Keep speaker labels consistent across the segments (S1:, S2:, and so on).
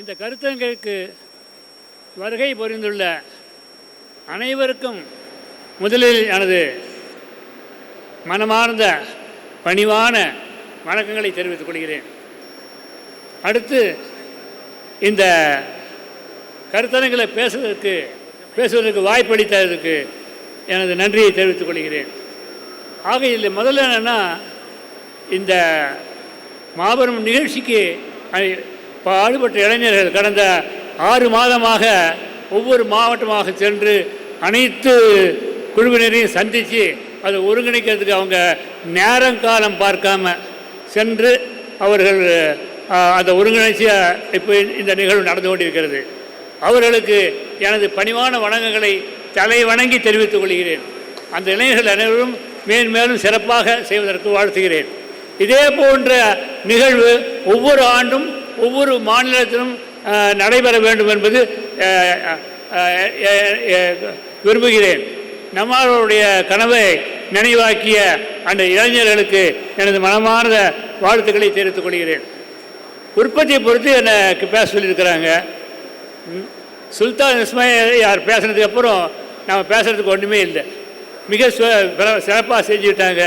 S1: இந்த கருத்தரங்கிற்கு வருகை புரிந்துள்ள அனைவருக்கும் முதலில் எனது மனமார்ந்த பணிவான வணக்கங்களை தெரிவித்துக் கொள்கிறேன். அடுத்து இந்த கருத்தரங்கில் பேசுவதற்கு வாய்ப்பளித்ததற்கு எனது நன்றியை தெரிவித்துக் கொள்கிறேன். ஆக இதில் முதல்ல என்னென்னா, இந்த மாபெரும் நிகழ்ச்சிக்கு பாடுபட்ட இளைஞர்கள் கடந்த 6 மாதமாக ஒவ்வொரு மாவட்டமாக சென்று அனைத்து குழுவினரையும் சந்தித்து அதை ஒருங்கிணைக்கிறதுக்கு அவங்க நேரங்காலம் பார்க்காம சென்று அவர்கள் அதை ஒருங்கிணைச்சி இப்போ இந்த நிகழ்வு நடந்து கொண்டிருக்கிறது. அவர்களுக்கு எனது பணிவான வணக்கங்களை தலை வணங்கி தெரிவித்துக் கொள்கிறேன். அந்த இளைஞர்கள் அனைவரும் மேன்மேலும் சிறப்பாக செய்வதற்கு வாழ்த்துகிறேன். இதே போன்ற நிகழ்வு ஒவ்வொரு ஆண்டும் ஒவ்வொரு மாநிலத்திலும் நடைபெற வேண்டும் என்பது விரும்புகிறேன். நம்மளுடைய கனவை நினைவாக்கிய அந்த இளைஞர்களுக்கு எனது மனமார்ந்த வாழ்த்துக்களை தெரிவித்துக் கொள்கிறேன். உற்பத்தியை பொறுத்து எனக்கு பேச சொல்லியிருக்கிறாங்க. சுல்தான் இஸ்மாயில் யார் பேசுனதுக்கு அப்புறம் நம்ம பேசுகிறதுக்கு ஒன்றுமே இல்லை. மிக சிறப்பாக செஞ்சுக்கிட்டாங்க.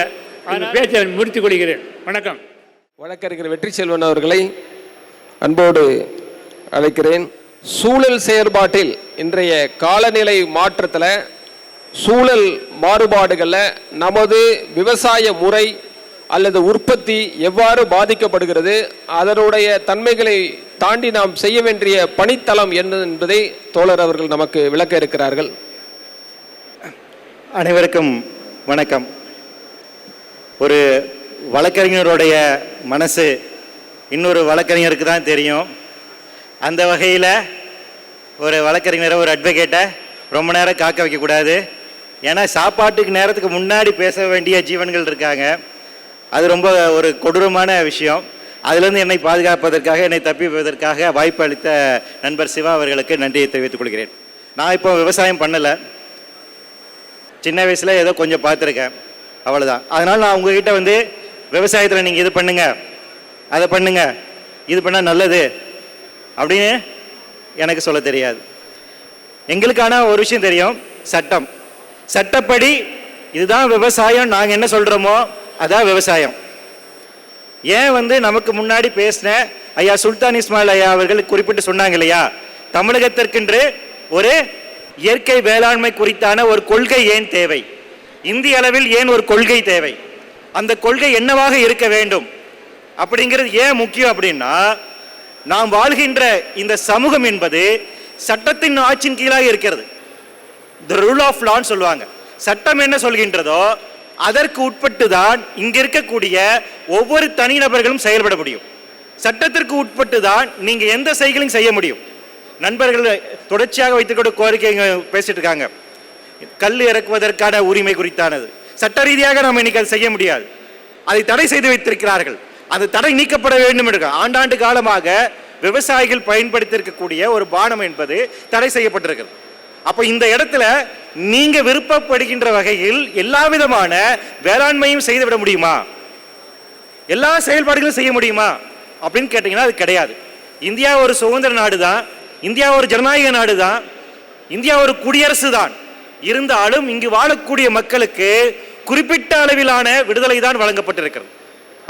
S1: அந்த பேச்சை முடித்துக் கொள்கிறேன். வணக்கம்.
S2: வழக்கறிஞர் வெற்றி செல்வன் அவர்களை அன்போடு அழைக்கிறேன். சூழல் செயற்பாட்டில் இன்றைய காலநிலை மாற்றத்தில் சூழல் மாறுபாடுகளில் நமது விவசாய முறை அல்லது உற்பத்தி எவ்வாறு பாதிக்கப்படுகிறது, அதனுடைய தன்மைகளை தாண்டி நாம் செய்ய வேண்டிய பணித்தளம் என்ன என்பதை தோழர் அவர்கள் நமக்கு விளக்க இருக்கிறார்கள்.
S3: அனைவருக்கும் வணக்கம். ஒரு வழக்கறிஞருடைய மனசு இன்னொரு வழக்கறிஞருக்கு தான் தெரியும். அந்த வகையில் ஒரு வழக்கறிஞரை, ஒரு அட்வொகேட்டை ரொம்ப நேரம் காக்க வைக்கக்கூடாது. ஏன்னா சாப்பாட்டுக்கு நேரத்துக்கு முன்னாடி பேச வேண்டிய ஜீவன்கள் இருக்காங்க. அது ரொம்ப ஒரு கொடூரமான விஷயம். அதிலிருந்து என்னை பாதுகாப்பதற்காக, என்னை தப்பிப்பதற்காக வாய்ப்பு அளித்த நண்பர் சிவா அவர்களுக்கு நன்றியை தெரிவித்துக் கொள்கிறேன். நான் இப்போ விவசாயம் பண்ணலை, சின்ன வயசில் ஏதோ கொஞ்சம் பார்த்துருக்கேன், அவ்வளோதான். அதனால் நான் உங்ககிட்ட வந்து விவசாயத்தில் நீங்கள் இது பண்ணுங்க, அதை பண்ணுங்க, இது பண்ணால் நல்லது அப்படின்னு எனக்கு சொல்ல தெரியாது. எங்களுக்கான ஒரு விஷயம் தெரியும், சட்டம். சட்டப்படி இதுதான் விவசாயம், நாங்கள் என்ன சொல்கிறோமோ அதான் விவசாயம். ஏன் வந்து நமக்கு முன்னாடி பேசின ஐயா சுல்தான் இஸ்மாயில் ஐயா அவர்கள் குறிப்பிட்டு சொன்னாங்க இல்லையா, தமிழகத்திற்கென்று ஒரு இயற்கை வேளாண்மை குறித்தான ஒரு கொள்கை ஏன் தேவை, இந்திய அளவில் ஏன் ஒரு கொள்கை தேவை, அந்த கொள்கை என்னவாக இருக்க வேண்டும் அப்படிங்கிறது ஏன் முக்கியம் அப்படின்னா, நாம் வாழ்கின்ற இந்த சமூகம் என்பது சட்டத்தின் ஆட்சியின் கீழாக இருக்கிறது. தி ரூல் ஆஃப் லான்னு சொல்லுவாங்க. சட்டம் என்ன சொல்கின்றதோ அதற்கு உட்பட்டு தான் இங்க இருக்கக்கூடிய ஒவ்வொரு தனிநபர்களும் செயல்பட முடியும். சட்டத்திற்கு உட்பட்டு தான் நீங்க எந்த செயலையும் செய்ய முடியும். நண்பர்கள் தொடர்ச்சியாக வைத்துக்கொண்டு கோரிக்கை பேசிட்டு இருக்காங்க. கல் இறக்குவதற்கான உரிமை குறித்தானது சட்ட ரீதியாக நாம் இன்னைக்கு அதை செய்ய முடியாது. அதை தடை செய்து வைத்திருக்கிறார்கள். அந்த தடை நீக்கப்பட வேண்டும் என்று ஆண்டாண்டு காலமாக விவசாயிகள் பயன்படுத்தியிருக்கக்கூடிய ஒரு பானம் என்பது தடை செய்யப்பட்டிருக்கிறது. அப்போ இந்த இடத்துல நீங்க விருப்பப்படுகின்ற வகையில் எல்லா விதமான வேளாண்மையும் செய்துவிட முடியுமா, எல்லா செயல்பாடுகளும் செய்ய முடியுமா அப்படின்னு கேட்டீங்கன்னா அது கிடையாது. இந்தியா ஒரு சுதந்திர நாடு தான், இந்தியா ஒரு ஜனநாயக நாடு தான், இந்தியா ஒரு குடியரசு தான். இருந்தாலும் இங்கு வாழக்கூடிய மக்களுக்கு குறிப்பிட்ட அளவிலான விடுதலை தான் வழங்கப்பட்டிருக்கிறது.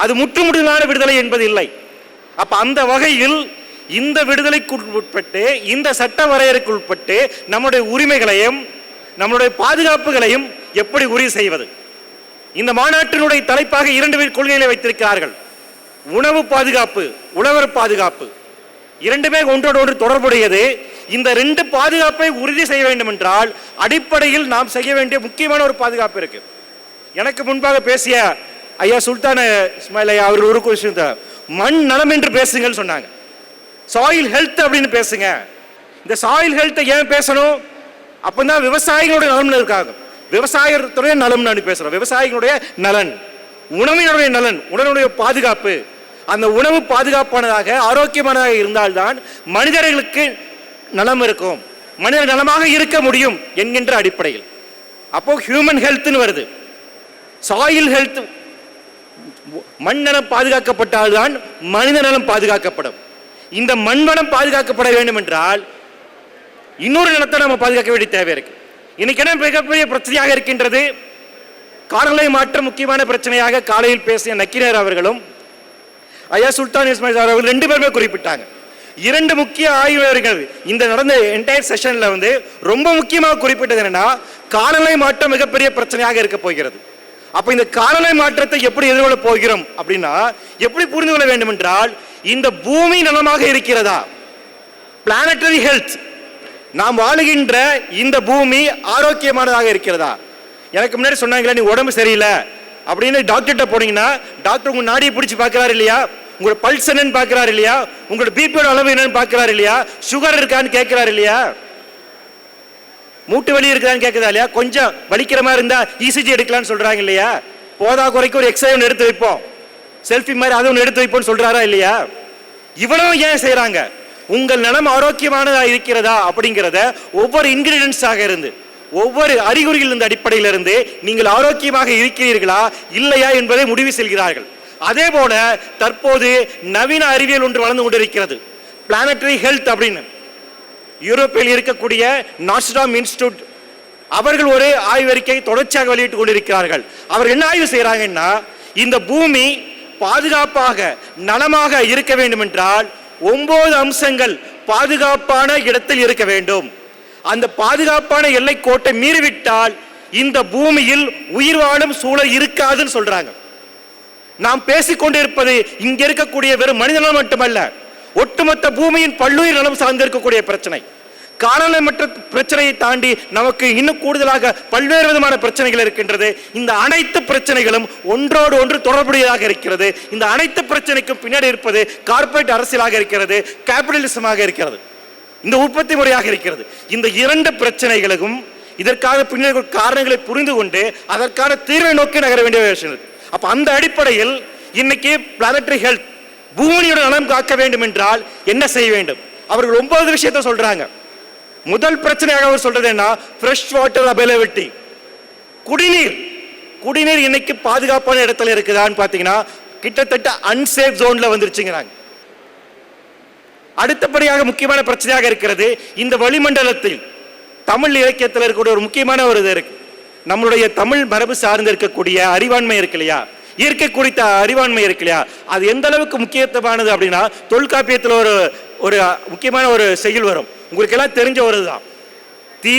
S3: அது முற்றுமுடிவான விடுதலை என்பது இல்லை. அப்ப அந்த வகையில் இந்த விடுதலைக்கு உட்பட்டு, இந்த சட்ட வரையறைக்கு உட்பட்டு நம்முடைய உரிமைகளையும் நம்முடைய பாதுகாப்புகளையும் எப்படி உறுதி செய்வது? இந்த மாநாட்டினுடைய தலைப்பாக 2 கொள்கைகளை வைத்திருக்கிறார்கள். உணவு பாதுகாப்பு, உழவர் பாதுகாப்பு. இரண்டுமே ஒன்றோடு ஒன்று தொடர்புடையது. இந்த 2 பாதுகாப்பை உறுதி செய்ய வேண்டும் என்றால் அடிப்படையில் நாம் செய்ய வேண்டிய முக்கியமான ஒரு பாதுகாப்பு இருக்கு. எனக்கு முன்பாக பேசிய ஐயா சுல்தான் இஸ்மாயில் ஐயா அவர் ஒரு விஷயம், மண் நலம் என்று பேசுங்கள் சொன்னாங்க. சாயில் ஹெல்த் அப்படின்னு பேசுங்க. இந்த சாயில் ஹெல்த்தை ஏன் பேசணும்? அப்பதான் விவசாயிகளுடைய நலன் இருக்காங்க. விவசாயத்துடைய நலம் நான் பேசுறோம். விவசாயிகளுடைய நலன், உணவினுடைய நலன், உணவுடைய பாதுகாப்பு. அந்த உணவு பாதுகாப்பானதாக ஆரோக்கியமானதாக இருந்தால்தான் மனிதர்களுக்கு நலம் இருக்கும், மனிதர் நலமாக இருக்க முடியும் என்கின்ற அடிப்படையில். அப்போ ஹியூமன் ஹெல்த்னு வருது. சாயில் ஹெல்த், மண் நலம் பாதுகாக்கப்பட்டால்தான் மனித நலம் பாதுகாக்கப்படும். இந்த மண் வளம் பாதுகாக்கப்பட வேண்டும் என்றால் இன்னொரு நிலத்தை நம்ம பாதுகாக்க வேண்டிய தேவை இருக்கு. இன்னைக்கு என்ன மிகப்பெரிய பிரச்சனையாக இருக்கின்றது, காலநிலை மாற்றம் முக்கியமான பிரச்சனையாக காலையில் பேசிய நக்கீரர் அவர்களும் ஐயா சுல்தான் இஸ்மாயில் அவர்கள் 2 பேருமே குறிப்பிட்டாங்க. 2 முக்கிய ஆய்வாளர்கள் இந்த நடந்த என்டையர் செஷன்ல ரொம்ப முக்கியமாக குறிப்பிட்டது என்னன்னா, காலநிலை மாற்றம் மிகப்பெரிய பிரச்சனையாக இருக்க போகிறது. அப்ப இந்த காலநிலை மாற்றத்தை எப்படி எதிர்கொள்ள போகிறோம் அப்படின்னா, எப்படி புரிந்து கொள்ள வேண்டும் என்றால், இந்த பூமி நலமாக இருக்கிறதா, பிளானட்டரி ஹெல்த், நாம் வாழுகின்ற இந்த பூமி ஆரோக்கியமானதாக இருக்கிறதா. எனக்கு முன்னாடி சொன்னாங்களே, நீ உடம்பு சரியில்லை அப்படின்னு டாக்டர்கிட்ட போனீங்கன்னா டாக்டர் உங்க நாடியை பிடிச்சி பார்க்கிறாரு இல்லையா, உங்களோட பல்ஸ் என்னன்னு பார்க்கிறாரு இல்லையா, உங்களோட பிபியோட அளவு என்னன்னு பார்க்கிறாரு இல்லையா, சுகர் இருக்கான்னு கேட்கிறாரு இல்லையா, மூட்டு வலி இருக்குதான்னு கேட்குதா இல்லையா, கொஞ்சம் வலிக்கிற மாதிரி இருந்தா இசிஜி எடுக்கலாம்னு சொல்றாங்க இல்லையா, போதா குறைக்கு ஒரு எக்ஸ்ரே ஒன்று எடுத்து வைப்போம், செல்ஃபி மாதிரி அதை ஒன்று எடுத்து வைப்போம்னு சொல்றாரா இல்லையா. இவ்வளவு ஏன் செய்யறாங்க, உங்கள் நலம் ஆரோக்கியமானதா இருக்கிறதா அப்படிங்கிறத ஒவ்வொரு இன்கிரீடியன்ஸாக இருந்து ஒவ்வொரு அறிகுறிகள் இந்த அடிப்படையில் இருந்து நீங்கள் ஆரோக்கியமாக இருக்கிறீர்களா இல்லையா என்பதை முடிவு செய்கிறார்கள். அதே போல தற்போது நவீன அறிவியல் ஒன்று வளர்ந்து கொண்டிருக்கிறது, பிளானட்டரி ஹெல்த் அப்படின்னு. யூரோப்பில் இருக்கக்கூடிய நாஸ்டாம் இன்ஸ்டிடியூட் அவர்கள் ஒரு ஆய்வறிக்கை தொடர்ச்சியாக வெளியிட்டுக் கொண்டிருக்கிறார்கள். அவர் என்ன ஆய்வு செய்யறாங்கன்னா, இந்த பூமி பாதுகாப்பாக நலமாக இருக்க வேண்டும் என்றால் 9 அம்சங்கள் பாதுகாப்பான இடத்தில் இருக்க வேண்டும். அந்த பாதுகாப்பான எல்லை கோட்டை மீறிவிட்டால் இந்த பூமியில் உயிர் வாழும் சூழல் இருக்காதுன்னு சொல்றாங்க. நாம் பேசிக்கொண்டிருப்பது இங்க இருக்கக்கூடிய வெறும் மனிதநலம் மட்டுமல்ல, ஒட்டுமொத்த பூமியின் பல்லுயிர் நலம் சார்ந்திருக்கக்கூடிய பிரச்சனை. காலநிலை மற்ற பிரச்சனையை தாண்டி நமக்கு இன்னும் கூடுதலாக பல்வேறு விதமான பிரச்சனைகள் இருக்கின்றது. இந்த அனைத்து பிரச்சனைகளும் ஒன்றோடு ஒன்று தொடர்புடையதாக இருக்கிறது. இந்த அனைத்து பிரச்சனைக்கும் பின்னாடி இருப்பது கார்ப்பரேட் அரசியலாக இருக்கிறது, கேபிட்டலிசமாக இருக்கிறது, இந்த உற்பத்தி முறையாக இருக்கிறது. இந்த 2 பிரச்சனைகளுக்கும் இதற்காக பின்னாடி காரணங்களை புரிந்து கொண்டு அதற்கான தீர்வை நோக்கி நகர வேண்டிய விஷயம் இருக்கு. அப்ப அந்த அடிப்படையில் இன்னைக்கு பிளானட்டரி ஹெல்த், பூமியோட நலம் காக்க வேண்டும் என்றால் என்ன செய்ய வேண்டும், அவர்கள் 9 விஷயத்தை சொல்றாங்க. முதல் பிரச்சனையாக அவர் சொல்றது என்ன, ஃப்ரெஷ் வாட்டர் அவைலபிலிட்டி, குடிநீர். குடிநீர் இன்னைக்கு பாதுகாப்பான இடத்துல இருக்குதான்னு பாத்தீங்கன்னா கிட்டத்தட்ட அன்சேஃப் ஜோன்ல வந்துருச்சுங்கிறாங்க. அடுத்தபடியாக முக்கியமான பிரச்சனையாக இருக்கிறது, இந்த வளிமண்டலத்தில் தமிழ் இலக்கியத்தில் இருக்கக்கூடிய ஒரு முக்கியமான ஒரு இது இருக்கு, நம்மளுடைய தமிழ் மரபு சார்ந்து இருக்கக்கூடிய அறிவாண்மை இருக்கு இல்லையா, இயற்கை குறித்த அறிவாண்மை இருக்கு இல்லையா, அது எந்த அளவுக்கு முக்கியத்துவமானது அப்படின்னா, தொல்காப்பியத்தில் ஒரு முக்கியமான ஒரு செய்யுள் வரும், உங்களுக்கு எல்லாம் தெரிஞ்ச ஒரு இதுதான், தீ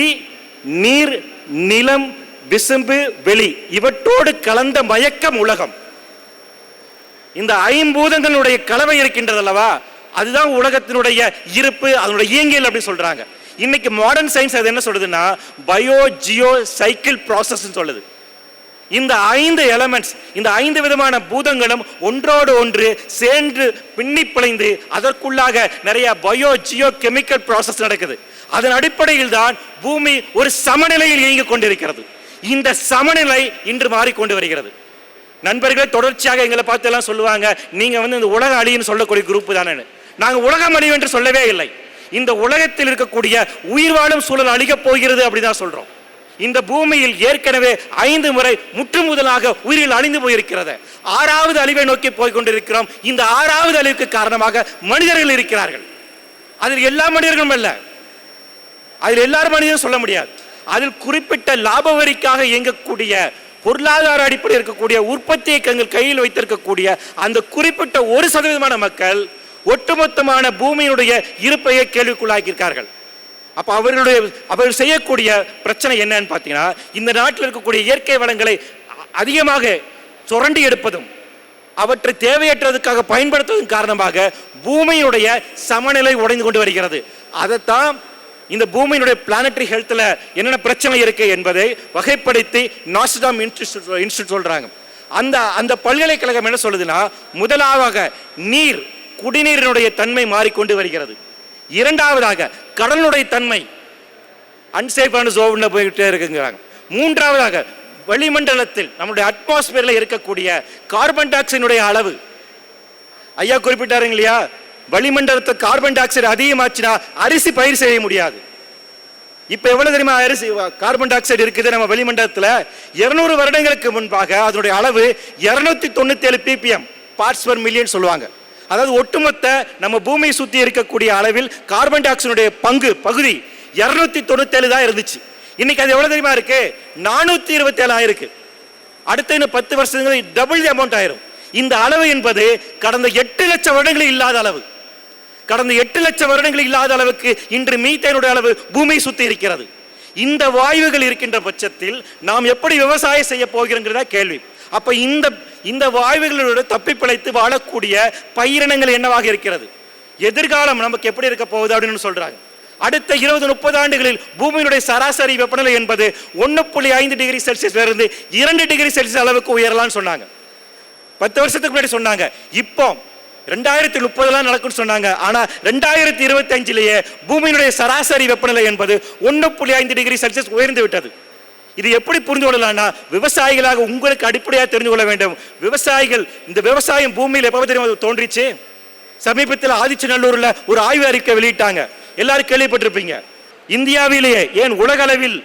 S3: நீர் நிலம் விசும்பு வெளி இவற்றோடு கலந்த மயக்கம் உலகம். இந்த 5 பூதங்களுடைய கலவை இருக்கின்றது அல்லவா, அதுதான் உலகத்தினுடைய இருப்பு, அதனுடைய இயங்கியல் அப்படி சொல்றாங்க. இன்னைக்கு மாடர்ன் சயின்ஸ் அது என்ன சொல்லுதுன்னா, பயோ ஜியோ சைக்கிள் ப்ராசஸ் சொல்லுது. இந்த 5 எலமெண்ட்ஸ், இந்த 5 விதமான பூதங்களும் ஒன்றோடு ஒன்று சேர்ந்து பின்னி பிணைந்து அதற்குள்ளாக நிறைய பயோ ஜியோ கெமிக்கல் ப்ராசஸ் நடக்குது. அதன் அடிப்படையில் தான் பூமி ஒரு சமநிலையில் இயங்கிக் கொண்டிருக்கிறது. இந்த சமநிலை இன்று மாறிக்கொண்டு வருகிறது. நண்பர்களே தொடர்ச்சியாக எங்களை பார்த்து எல்லாம் சொல்லுவாங்க, நீங்க இந்த உலக அழின்னு சொல்லக்கூடிய குரூப் தானே. நாங்க உலகம் அழிவு என்று சொல்லவே இல்லை. இந்த உலகத்தில் இருக்கக்கூடிய உயிர் வாழும் சூழல் அழிக்கப் போகிறது அப்படிதான் சொல்றோம். இந்த பூமியில் ஏற்கனவே 5 முறை முற்று முதலாக உயிரில் அழிந்து போயிருக்கிறது. 6வது அழிவை நோக்கி போய் கொண்டிருக்கிறோம். இந்த 6வது அழிவுக்கு காரணமாக மனிதர்கள் இருக்கிறார்கள். அதில் எல்லா மனிதர்களும் அல்ல, அதில் எல்லாரும் மனிதரும் சொல்ல முடியாது. அதில் குறிப்பிட்ட லாப வரிக்காக இயங்கக்கூடிய பொருளாதார அடிப்படையில் இருக்கக்கூடிய உற்பத்தியை தங்கள் கையில் வைத்திருக்கக்கூடிய அந்த குறிப்பிட்ட 1% மக்கள் ஒட்டுமொத்தமான பூமியினுடைய இருப்பையை கேள்விக்குள்ளாக்கியிருக்கார்கள். அப்ப அவர்கள் செய்யக்கூடிய பிரச்சனை என்னன்னு பார்த்தீங்கன்னா, இந்த நாட்டில் இருக்கக்கூடிய இயற்கை வளங்களை அதிகமாக சுரண்டி எடுப்பதும் அவற்றை தேவையற்றதுக்காக பயன்படுத்துவதன் காரணமாக பூமியினுடைய சமநிலை உடைந்து கொண்டு வருகிறது. அதைத்தான் இந்த பூமியினுடைய பிளானட்டரி ஹெல்த்ல என்னென்ன பிரச்சனை இருக்கு என்பதை வகைப்படுத்தி நாஸ்டாம் இன்ஸ்டிடியூட் சொல்றாங்க. அந்த பல்கலைக்கழகம் என்ன சொல்லுதுன்னா, முதலாவதாக நீர், குடிநீரினுடைய தன்மை மாறிக்கொண்டு வருகிறது. 2வதாக கடலுடைய தன்மை அன்சேஃபான ஜோன்ல போயிட்டே இருக்குங்கிறாங்க. 3வதாக வளிமண்டலத்தில் நம்முடைய அட்மாஸ்பியர்ல இருக்கக்கூடிய கார்பன் டை ஆக்சைடுடைய அளவு. ஐயா குறிப்பிட்டாருங்க இல்லையா, வளிமண்டலத்தில் கார்பன் டை ஆக்சைடு அதிகமாச்சுன்னா அரிசி பயிர் செய்ய முடியாது. இப்ப எவ்வளவு தெரியுமா அரிசி கார்பன் டை ஆக்சைடு இருக்குது நம்ம வளிமண்டலத்துல? 200 வருடங்களுக்கு முன்பாக அதனுடைய அளவு 297 ppm பார்ட்ஸ் பெர் மில்லியன் சொல்லுவாங்க. அதாவது ஒட்டுமொத்த நம்ம பூமியை சுற்றி இருக்கக்கூடிய அளவில் கார்பன் டை ஆக்சைடுடைய பகுதி 297 தான் இருந்துச்சு. இன்னைக்கு அது எவ்வளவு தெரியுமா இருக்கு? 427 ஆயிருக்கு. அடுத்த இன்னும் 10 வருஷங்கள் டபுள் அமௌண்ட் ஆயிரும். இந்த அளவு என்பது கடந்த 8 லட்சம் வருடங்களில் இல்லாத அளவு. கடந்த 8 லட்சம் வருடங்களில் இல்லாத அளவுக்கு இன்று மீத்தேனுடைய அளவு பூமியை சுற்றி இருக்கிறது. இந்த வாயுகள் இருக்கின்ற பட்சத்தில் நாம் எப்படி விவசாயம் செய்ய போகிறோங்கிறதா கேள்வி. அப்ப இந்த வாயுகளோடு தப்பி பிழைத்து வாழக்கூடிய பயிரினங்கள் என்னவாக இருக்கிறது? எதிர்காலம் நமக்கு எப்படி இருக்க போகுது அப்படின்னு சொல்றாங்க. அடுத்த 20-30 ஆண்டுகளில் பூமியினுடைய சராசரி வெப்பநிலை என்பது 1.5 டிகிரி செல்சியஸ்ல இருந்து 2 டிகிரி செல்சியஸ் அளவுக்கு உயரலாம்னு சொன்னாங்க. 10 வருஷத்துக்கு முன்னாடி சொன்னாங்க. இப்போ 2030 நடக்கும்னு சொன்னாங்க. ஆனா 2025 பூமியினுடைய சராசரி வெப்பநிலை என்பது 1.5 டிகிரி செல்சியஸ் உயர்ந்து விட்டது. இது எப்படி புரிந்து கொள்ளலாம்னா, விவசாயிகளாக உங்களுக்கு அடிப்படையாக தெரிந்து கொள்ள வேண்டும். விவசாயிகள், இந்த விவசாயம் பூமியில் எப்போ தெரியுமா தோன்றிச்சு? சமீபத்தில் ஆதிச்சநல்லூர்ல ஒரு ஆய்வு அறிக்கை வெளியிட்டாங்க. எல்லாரும் கேள்விப்பட்டிருப்பீங்க. இந்தியாவிலேயே ஏன் உலக அளவில்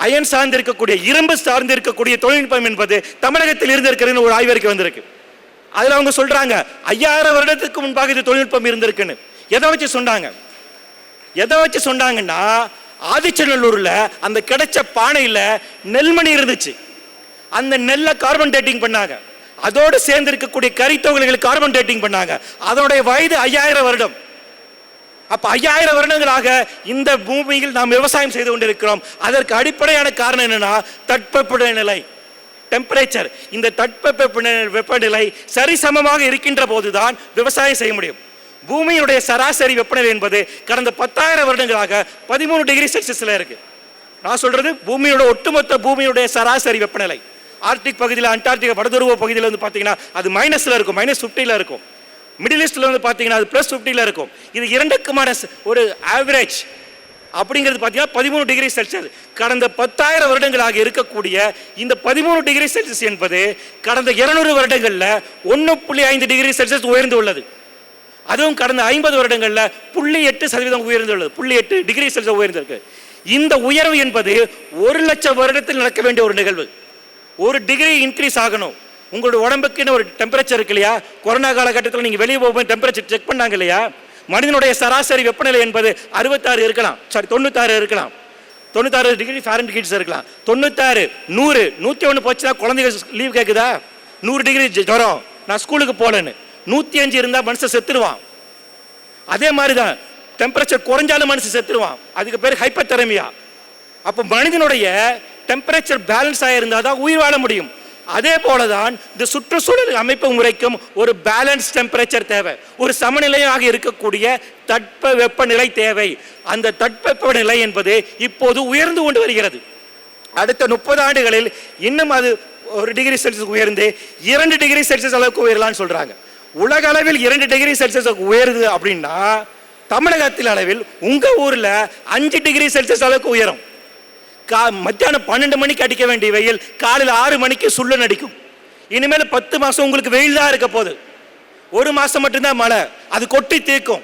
S3: அயன் சார்ந்து இருக்கக்கூடிய, இரும்பு சார்ந்து இருக்கக்கூடிய தொழில்நுட்பம் என்பது தமிழகத்தில் இருந்திருக்கிறது ஒரு ஆய்வறிக்கை வந்திருக்கு. அதுல அவங்க சொல்றாங்க 5000 வருடத்துக்கு முன்பாக இது தொழில்நுட்பம் இருந்திருக்குன்னு. எதை வச்சு சொன்னாங்கன்னா, ஆதிச்சநல்லூர்ல அந்த கிடைச்ச பானையில நெல்மணி இருந்துச்சு. அந்த நெல்லை கார்பன் டேட்டிங் பண்ணாங்க. அதோடு சேர்ந்து இருக்கக்கூடிய கரித்தொகைகள் கார்பன் டேட்டிங் பண்ணாங்க. அதனுடைய வயது 5000 வருடம். அப்ப 5000 வருடங்களாக இந்த பூமியில் நாம் விவசாயம் செய்து கொண்டிருக்கிறோம். அதற்கு அடிப்படையான காரணம் என்னன்னா, தட்பவெப்ப நிலை, டெம்பரேச்சர். இந்த வெப்பநிலை சரிசமமாக இருக்கின்ற போதுதான் விவசாயம் செய்ய முடியும். பூமியினுடைய சராசரி வெப்பநிலை என்பது கடந்த 10,000 வருடங்களாக 13 டிகிரி செல்சியஸ்ல இருக்கு. நான் சொல்றது பூமியோட ஒட்டுமொத்த பூமியுடைய சராசரி வெப்பநிலை. ஆர்டிக் பகுதியில், அண்டார்டிகா வடதுருவ பகுதியில் வந்து பார்த்தீங்கன்னா அது மைனஸ்ல இருக்கும், -50ல இருக்கும். மிடில் ஈஸ்ட்ல வந்து பார்த்தீங்கன்னா அது +50ல இருக்கும். இது இரண்டுக்குமான ஒரு ஆவரேஜ் அப்படிங்கிறது பார்த்தீங்கன்னா 13 டிகிரி செல்சியஸ். கடந்த 10,000 வருடங்களாக இருக்கக்கூடிய இந்த 13 டிகிரி செல்சியஸ் என்பது கடந்த 200 வருடங்களில் 1.5 டிகிரி செல்சியஸ் உயர்ந்து உள்ளது. அதுவும் கடந்த 50 வருடங்களில் 0.8% உயர்ந்துள்ளது. 0.8 டிகிரி செல்சியஸ் உயர்ந்திருக்கு. இந்த உயர்வு என்பது 1 லட்சம் வருடத்தில் நடக்க வேண்டிய ஒரு நிகழ்வு. 1 டிகிரி இன்க்ரீஸ் ஆகணும். உங்களோட உடம்புக்குன்னு ஒரு டெம்பரேச்சர் இருக்கு இல்லையா? கொரோனா காலகட்டத்தில் நீங்கள் வெளியே போகும்போது டெம்பரேச்சர் செக் பண்ணாங்க இல்லையா? மனிதனுடைய சராசரி வெப்பநிலை என்பது 66 இருக்கலாம், 96 இருக்கலாம், 96 டிகிரி ஃபாரன்ஹீட் இருக்கலாம். 96, 100, 101 போச்சுன்னா குழந்தைகள் லீவ் கேட்குதா? 100 டிகிரி ஜுரம், நான் ஸ்கூலுக்கு போகலன்னு. 105 இருந்தால் மனுஷன் செத்துருவான். அதே மாதிரி தான் டெம்பரேச்சர் குறைஞ்சாலும் மனுஷன் செத்துருவான். அதுக்கு பேர் ஹைப்பர்தெர்மியா. அப்போ மனிதனுடைய டெம்பரேச்சர் பேலன்ஸ் ஆகியிருந்தால் தான் உயிர் வாழ முடியும். அதே போலதான் இந்த சுற்றுச்சூழல் அமைப்பு முறைக்கும் ஒரு பேலன்ஸ் டெம்பரேச்சர் தேவை, ஒரு சமநிலையாக இருக்கக்கூடிய தட்ப வெப்பநிலை தேவை. அந்த தட்பவெப்ப நிலை என்பது இப்போது உயர்ந்து கொண்டு வருகிறது. அடுத்த 30 ஆண்டுகளில் இன்னும் அது 1 டிகிரி செல்சியஸ் உயர்ந்து 2 டிகிரி செல்சியஸ் அளவுக்கு உயரலான்னு சொல்றாங்க. உலக அளவில் 2 டிகிரி செல்சியஸ் உயருது அப்படின்னா, தமிழகத்தில் அளவில் உங்க ஊர்ல 5 டிகிரி செல்சியஸ் அளவுக்கு உயரும். மத்தியானம் 12 மணிக்கு அடிக்க வேண்டிய வெயில் காலையில் 6 மணிக்கு சுள்ளன் அடிக்கும். இனிமேல் 10 மாசம் உங்களுக்கு வெயில் தான் இருக்க போகுது. 1 மாசம் மட்டும்தான் மழை, அது கொட்டி தீர்க்கும்.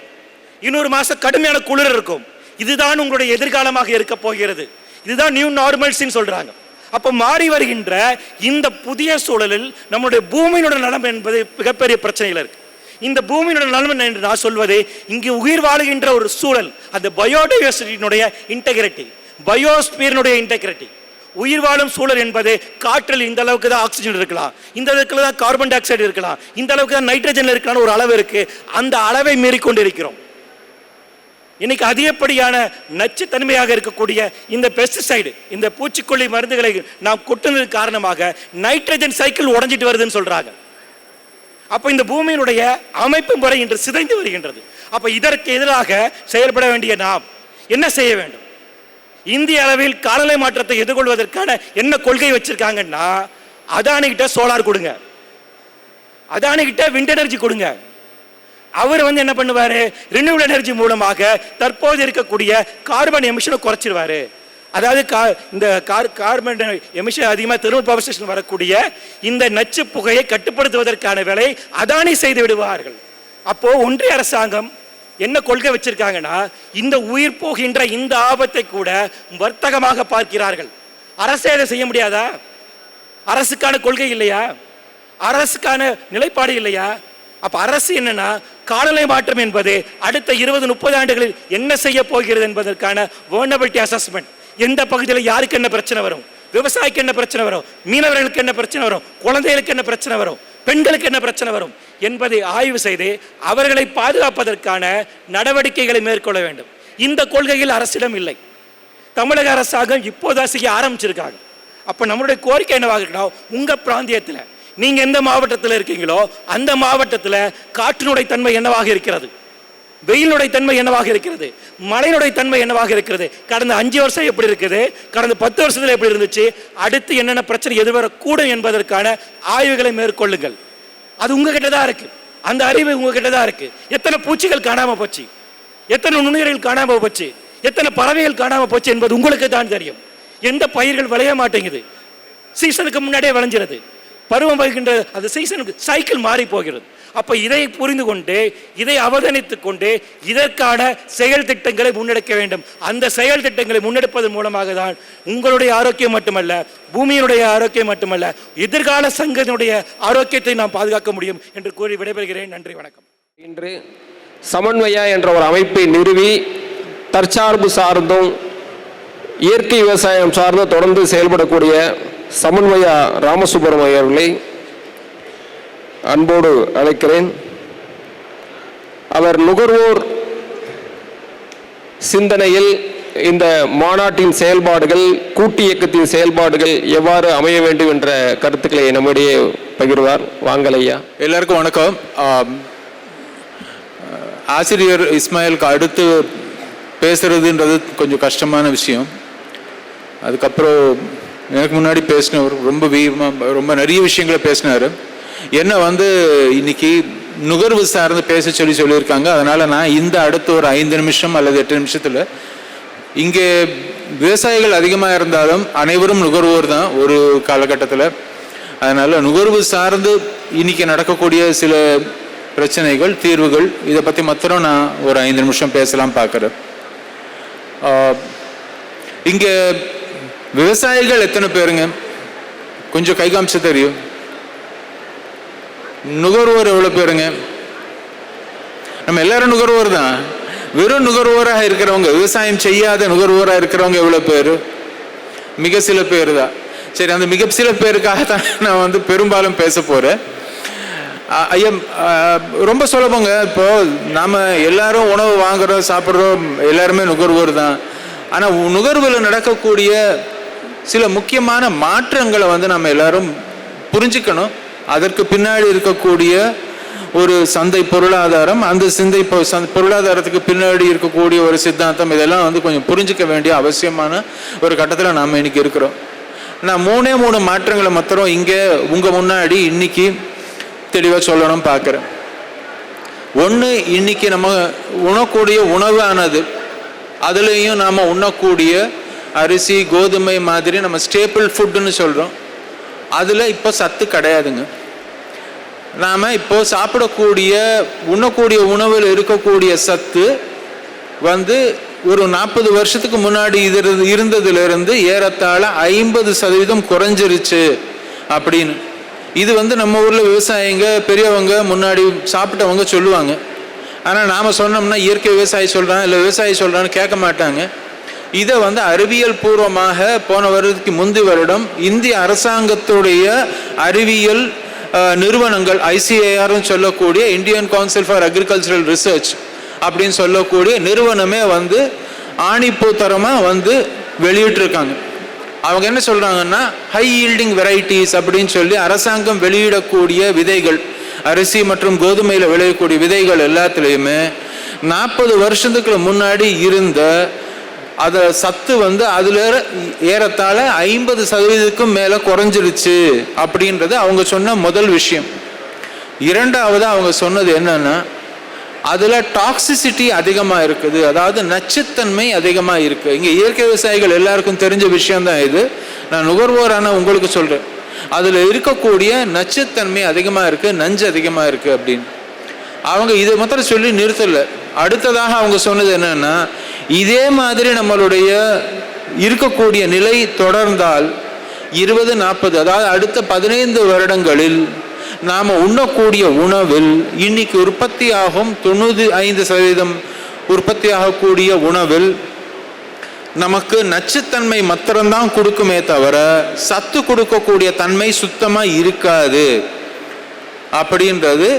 S3: இன்னொரு மாசம் கடுமையான குளிர் இருக்கும். இதுதான் உங்களுடைய எதிர்காலமாக இருக்க போகிறது. இதுதான் நியூ நார்மல்ஸ்ன்னு சொல்றாங்க. அப்ப மாறி வருகின்ற இந்த புதிய சூழலில் நம்முடைய பூமியினோட நலம் என்பது மிகப்பெரிய பிரச்சனைகள் இருக்கு. இந்த பூமியினோட நலம் என்று நான் சொல்வது, இங்கு உயிர் வாழுகின்ற ஒரு சூழல், அந்த பயோடைவர்சிட்டியினுடைய இன்டெகிரிட்டி, பயோஸ்பியரினுடைய இன்டெகிரிட்டி. உயிர் வாழும் சூழல் என்பது காற்றில் இந்த அளவுக்கு தான் ஆக்சிஜன் இருக்கலாம், இந்த அளவுக்கு தான் கார்பன் டை ஆக்சைடு இருக்கலாம், இந்த அளவுக்கு தான் நைட்ரஜன் இருக்கலாம், ஒரு அளவு இருக்கு. அந்த அளவை மீறிக்கொண்டு இருக்கிறோம். இன்னைக்கு அதிகப்படியான நச்சுத்தன்மையாக இருக்கக்கூடிய இந்த பெஸ்டிசைடு, இந்த பூச்சிக்கொல்லி மருந்துகளை நாம் கொட்டுனது காரணமாக நைட்ரஜன் சைக்கிள் உடைஞ்சிட்டு வருதுன்னு சொல்றாங்க. அப்ப இந்த பூமியினுடைய அமைப்பு முறை இன்று சிதைந்து வருகின்றது. அப்ப இதற்கு எதிராக செயல்பட வேண்டிய நாம் என்ன செய்ய வேண்டும்? இந்திய அளவில் காலநிலை மாற்றத்தை எதிர்கொள்வதற்கான என்ன கொள்கை வச்சிருக்காங்கன்னா, அதானிகிட்ட சோலார் கொடுங்க, அதானிகிட்ட விண்ட் எனர்ஜி கொடுங்க. அவர் என்ன பண்ணுவாரு? ரினியூவல் எனர்ஜி மூலமாக தற்போது இருக்கக்கூடிய கார்பன் எமிஷனை குறைச்சிருவாரு. அதாவது இந்த கார்பன் எமிஷன் அதிகமாக தெர்மல் பவர் ஸ்டேஷன் வரக்கூடிய இந்த நச்சு புகையை கட்டுப்படுத்துவதற்கான வேலை அதானி செய்து விடுவார்கள். அப்போ ஒன்றிய அரசாங்கம் என்ன கொள்கை வச்சிருக்காங்கன்னா, இந்த உயிர் போகின்ற இந்த ஆபத்தை கூட வர்த்தகமாக பார்க்கிறார்கள். அரசே அதை செய்ய முடியாதா? அரசுக்கான கொள்கை இல்லையா? அரசுக்கான நிலைப்பாடு இல்லையா?
S4: அப்ப அரசு என்னன்னா, காலநிலை மாற்றம் என்பது அடுத்த 20-30 ஆண்டுகளில் என்ன செய்ய போகிறது என்பதற்கான வல்னரபிலிட்டி அசஸ்மெண்ட். எந்த பகுதியில் யாருக்கு என்ன பிரச்சனை வரும், விவசாயிக்கு என்ன பிரச்சனை வரும், மீனவர்களுக்கு என்ன பிரச்சனை வரும், குழந்தைகளுக்கு என்ன பிரச்சனை வரும், பெண்களுக்கு என்ன பிரச்சனை வரும் என்பதை ஆய்வு செய்து அவர்களை பாதுகாப்பதற்கான நடவடிக்கைகளை மேற்கொள்ள வேண்டும். இந்த கொள்கையில் அரசிடம் இல்லை. தமிழக அரசாங்கம் இப்போதான் செய்ய ஆரம்பிச்சிருக்காங்க. அப்ப நம்மளுடைய கோரிக்கை என்னவாக இருக்கணும், உங்க பிராந்தியத்தில் நீங்க எந்த மாவட்டத்தில் இருக்கீங்களோ அந்த மாவட்டத்தில் காற்றினுடைய தன்மை என்னவாக இருக்கிறது, வெயிலுடைய தன்மை என்னவாக இருக்கிறது, மழையினுடைய தன்மை என்னவாக இருக்கிறது, கடந்த 5 வருஷம் எப்படி இருக்குது, கடந்த 10 வருஷத்தில் எப்படி இருந்துச்சு, அடுத்து என்னென்ன பிரச்சனை எதிர்வரக்கூடும் என்பதற்கான ஆய்வுகளை மேற்கொள்ளுங்கள். அது உங்ககிட்ட தான் இருக்கு, அந்த அறிவு உங்ககிட்ட தான் இருக்கு. எத்தனை பூச்சிகள் காணாம போச்சு, எத்தனை நுண்ணுயிர்கள் காணாம போச்சு, எத்தனை பறவைகள் காணாம போச்சு என்பது உங்களுக்கு தான் தெரியும். எந்த பயிர்கள் விளைய மாட்டேங்குது, சீசனுக்கு முன்னாடியே விளைஞ்சிருது, பருவம் வருகின்ற அந்த சீசனுக்கு சைக்கிள் மாறி போகிறது. அப்ப இதை புரிந்து கொண்டு, இதை அவதானித்துக் கொண்டு இதற்கான செயல் திட்டங்களை முன்னெடுக்க வேண்டும். அந்த செயல் திட்டங்களை முன்னெடுப்பதன் மூலமாக தான் உங்களுடைய ஆரோக்கியம் மட்டுமல்ல, பூமியினுடைய ஆரோக்கியம் மட்டுமல்ல, எதிர்கால சங்கத்தினுடைய ஆரோக்கியத்தை நாம் பாதுகாக்க முடியும் என்று கூறி விடைபெறுகிறேன். நன்றி, வணக்கம்.
S2: இன்று சமன்வயா என்ற ஒரு அமைப்பை நிறுவி தற்சார்பு சார்ந்தும் இயற்கை விவசாயம் சார்ந்தும் தொடர்ந்து செயல்படக்கூடிய சமன்வயா ராமசுப்ரமணியன் அவர்களை அன்போடு அழைக்கிறேன். அவர் நுகர்வோர் சிந்தனையில் இந்த மாநாட்டின் செயல்பாடுகள், கூட்டு இயக்கத்தின் செயல்பாடுகள் எவ்வாறு அமைய வேண்டும் என்ற கருத்துக்களை நம்மிடையே பகிர்வார். வாங்கலையா.
S5: எல்லாருக்கும் வணக்கம். ஆசிரியர் இஸ்மாயிலுக்கு அடுத்து பேசுறதுன்றது கொஞ்சம் கஷ்டமான விஷயம். அதுக்கப்புறம் எனக்கு முன்னாடி பேசினவர் ரொம்ப நிறைய விஷயங்களை பேசினார். என்ன இன்னைக்கு நுகர்வு சார்ந்து பேச சொல்லியிருக்காங்க. அதனால நான் இந்த அடுத்த ஒரு 5 நிமிஷம் அல்லது 8 நிமிஷத்தில், இங்கே விவசாயிகள் அதிகமாக இருந்தாலும் அனைவரும் நுகர்வோர் தான் ஒரு காலகட்டத்தில். அதனால நுகர்வு சார்ந்து இன்னைக்கு நடக்கக்கூடிய சில பிரச்சனைகள், தீர்வுகள், இதை பற்றி மாத்திரம் நான் ஒரு 5 நிமிஷம் பேசலாம் பார்க்குறேன். இங்கே விவசாயிகள் எத்தனை பேருங்க? கொஞ்சம் கை காமிச்ச தெரியும். நுகர்வோர் எவ்வளோ பேருங்க? நம்ம எல்லாரும் நுகர்வோர் தான். வெறும் நுகர்வோராக இருக்கிறவங்க, விவசாயம் செய்யாத நுகர்வோராக இருக்கிறவங்க எவ்வளோ பேர்? மிக சில பேர் தான். சரி, அந்த மிக சில பேருக்காக தான் நான் பெரும்பாலும் பேச போகிறேன். ஐயா, ரொம்ப சுலபங்க. இப்போ நாம் எல்லாரும் உணவு வாங்குறோம், சாப்பிட்றோம், எல்லாருமே நுகர்வோர் தான். ஆனால் நுகர்வில் நடக்கக்கூடிய சில முக்கியமான மாற்றங்களை நம்ம எல்லாரும் புரிஞ்சுக்கணும். அதற்கு பின்னாடி இருக்கக்கூடிய ஒரு சந்தை பொருளாதாரம், அந்த பொருளாதாரத்துக்கு பின்னாடி இருக்கக்கூடிய ஒரு சித்தாந்தம், இதெல்லாம் கொஞ்சம் புரிஞ்சிக்க வேண்டிய அவசியமான ஒரு கட்டத்தில் நாம் இன்னைக்கு இருக்கிறோம். நான் 3 மாற்றங்களை மாத்திரம் இங்கே உங்கள் முன்னாடி இன்னைக்கு தெளிவாக சொல்லணும் பார்க்குறேன். ஒன்று, இன்னைக்கு நம்ம உண்ணக்கூடிய உணவானது, அதுலேயும் நாம் உண்ணக்கூடிய அரிசி, கோதுமை மாதிரி நம்ம ஸ்டேபிள் ஃபுட்டுன்னு சொல்கிறோம். அதில் இப்போ சத்து கிடையாதுங்க. நாம் இப்போ உண்ணக்கூடிய உணவில் இருக்கக்கூடிய சத்து ஒரு 40 வருஷத்துக்கு முன்னாடி இருந்ததுலேருந்து ஏறத்தாழ 50% குறைஞ்சிருச்சு அப்படின்னு. இது நம்ம ஊரில் விவசாயிங்க, பெரியவங்க, முன்னாடி சாப்பிட்டவங்க சொல்லுவாங்க. ஆனால் நாம் சொன்னோம்னா இயற்கை விவசாயி சொல்கிறான் இல்லை விவசாயி சொல்கிறான்னு கேட்க மாட்டாங்க. இதை அறிவியல் பூர்வமாக போன வருடத்துக்கு முந்தைய வருடம் இந்திய அரசாங்கத்துடைய அறிவியல் நிறுவனங்கள், ICARன்னு சொல்லக்கூடிய Indian council for agricultural research அப்படின்னு சொல்லக்கூடிய நிறுவனமே ஆணிப்பூத்தரமாக வெளியிட்டிருக்காங்க. அவங்க என்ன சொல்கிறாங்கன்னா, ஹை ஈல்டிங் வெரைட்டிஸ் அப்படின்னு சொல்லி அரசாங்கம் வெளியிடக்கூடிய விதைகள், அரிசி மற்றும் கோதுமையில் விளையக்கூடிய விதைகள் எல்லாத்துலேயுமே 40 வருஷத்துக்கு முன்னாடி இருந்த அதை சத்து அதில் ஏறத்தாழ 50%க்கும் மேலே குறைஞ்சிருச்சு அப்படின்றது அவங்க சொன்ன முதல் விஷயம். இரண்டாவது அவங்க சொன்னது என்னன்னா, அதில் டாக்ஸிசிட்டி அதிகமாக இருக்குது, அதாவது நச்சுத்தன்மை அதிகமாக இருக்குது. இங்கே இயற்கை விவசாயிகள் எல்லாருக்கும் தெரிஞ்ச விஷயம்தான் இது. நான் நுகர்வோரான உங்களுக்கு சொல்கிறேன், அதில் இருக்கக்கூடிய நச்சுத்தன்மை அதிகமாக இருக்குது, நஞ்சு அதிகமாக இருக்குது அப்படின்னு. அவங்க இதை மாத்திரம் சொல்லி நிறுத்தலை. அடுத்ததாக அவங்க சொன்னது என்னன்னா, இதே மாதிரி நம்மளுடைய இருக்கக்கூடிய நிலை தொடர்ந்தால் 20-40, அதாவது அடுத்த 15 வருடங்களில் நாம் உண்ணக்கூடிய உணவில் இன்னைக்கு உற்பத்தியாகும் 95% உற்பத்தி ஆகக்கூடிய உணவில் நமக்கு நச்சுத்தன்மை மாத்திரம்தான் கொடுக்குமே தவிர சத்து கொடுக்கக்கூடிய தன்மை சுத்தமாக இருக்காது அப்படின்றது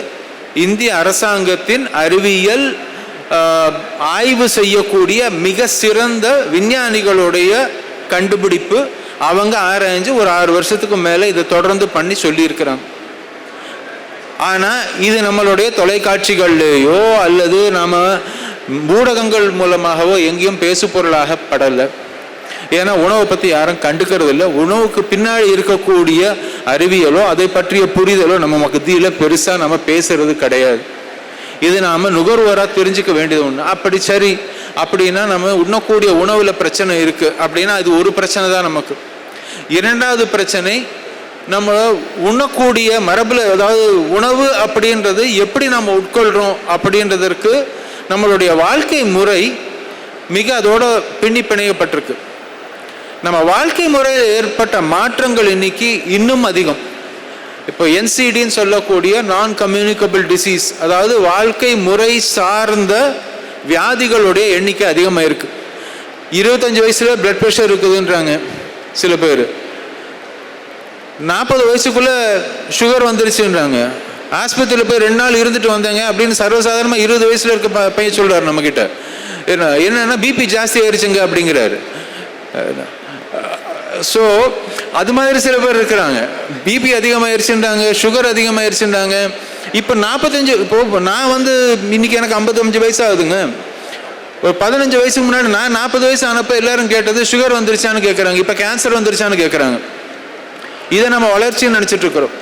S5: இந்திய அரசாங்கத்தின் அறிவியல் ஆய்வு செய்யக்கூடிய மிக சிறந்த விஞ்ஞானிகளுடைய கண்டுபிடிப்பு. அவங்க ஆராய்ஞ்சு ஒரு 6 வருஷத்துக்கு மேலே இதை தொடர்ந்து பண்ணி சொல்லியிருக்கிறாங்க. ஆனால் இது நம்மளுடைய தொலைக்காட்சிகள்லேயோ அல்லது நம்ம ஊடகங்கள் மூலமாகவோ எங்கேயும் பேசு பொருளாக படலை. ஏன்னா உணவை பற்றி யாரும் கண்டுக்கிறது இல்லை. உணவுக்கு பின்னாடி இருக்கக்கூடிய அறிவியலோ அதை பற்றிய புரிதலோ நம்ம மத்தியில் பெருசாக நம்ம பேசுறது கிடையாது. இது நாம் நுகர்வோராக தெரிஞ்சுக்க வேண்டியது ஒன்று. அப்படி சரி அப்படின்னா நம்ம உண்ணக்கூடிய உணவில் பிரச்சனை இருக்குது அப்படின்னா அது ஒரு பிரச்சனை தான் நமக்கு. இரண்டாவது பிரச்சனை நம்ம உண்ணக்கூடிய மரபில், அதாவது உணவு அப்படின்றது எப்படி நம்ம உட்கொள்கிறோம் அப்படின்றதற்கு நம்மளுடைய வாழ்க்கை முறை மிக அதோட பின்னி பிணையப்பட்டிருக்கு. நம்ம வாழ்க்கை முறையில் ஏற்பட்ட மாற்றங்கள் இன்னைக்கு இன்னும் அதிகம். இப்போ NCDன்னு சொல்லக்கூடிய நான் கம்யூனிகபிள் டிசீஸ், அதாவது வாழ்க்கை முறை சார்ந்த வியாதிகளுடைய எண்ணிக்கை அதிகமாக இருக்கு. 25 வயசுல பிளட் ப்ரெஷர் இருக்குதுன்றாங்க சில பேர். 40 வயசுக்குள்ள சுகர் வந்துருச்சுன்றாங்க. ஆஸ்பத்திரியில் போய் 2 நாள் இருந்துட்டு வந்தாங்க அப்படின்னு சர்வசாதாரணமாக 20 வயசுல இருக்க பையன் சொல்றாரு நம்ம கிட்ட. என்னன்னா பிபி ஜாஸ்தி ஆயிடுச்சுங்க அப்படிங்கிறாரு. ஸோ அது மாதிரி சில பேர் இருக்கிறாங்க. பிபி அதிகமாகிடுச்சுன்றாங்க, சுகர் அதிகமாகிடுச்சுன்றாங்க. இப்போ 45, இப்போ நான் இன்னைக்கு எனக்கு 55 வயசு ஆகுதுங்க. ஒரு 15 வயசுக்கு முன்னாடி நான் 40 வயசு ஆனப்போ எல்லாரும் கேட்டது சுகர் வந்துருச்சான்னு கேட்குறாங்க, இப்போ கேன்சர் வந்துருச்சான்னு கேட்குறாங்க. இதை நம்ம வளர்ச்சின்னு நினச்சிட்டு இருக்கிறோம்.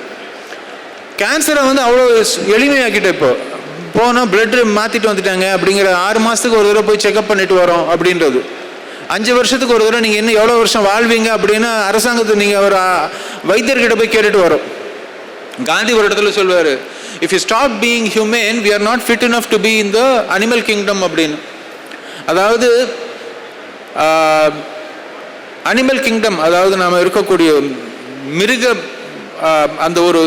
S5: கேன்சரை அவ்வளோ எளிமையாக்கிட்டேன். இப்போ போனால் பிளட் மாற்றிட்டு வந்துட்டாங்க அப்படிங்கிற 6 மாதத்துக்கு ஒரு தடவை போய் செக்அப் பண்ணிட்டு வரோம் அப்படின்றது. 5 வருஷத்துக்கு ஒரு தடவை நீங்கள் இன்னும் எவ்வளோ வருஷம் வாழ்வீங்க அப்படின்னு அரசாங்கத்தை நீங்கள் ஒரு வைத்தியர்கிட்ட போய் கேட்டுட்டு வரோம். காந்தி ஒரு இடத்துல சொல்வார், if you stop being human we are not fit enough to be in the animal kingdom அப்படின்னு. அதாவது அனிமல் கிங்டம், அதாவது நாம் இருக்கக்கூடிய மிருக அந்த ஒரு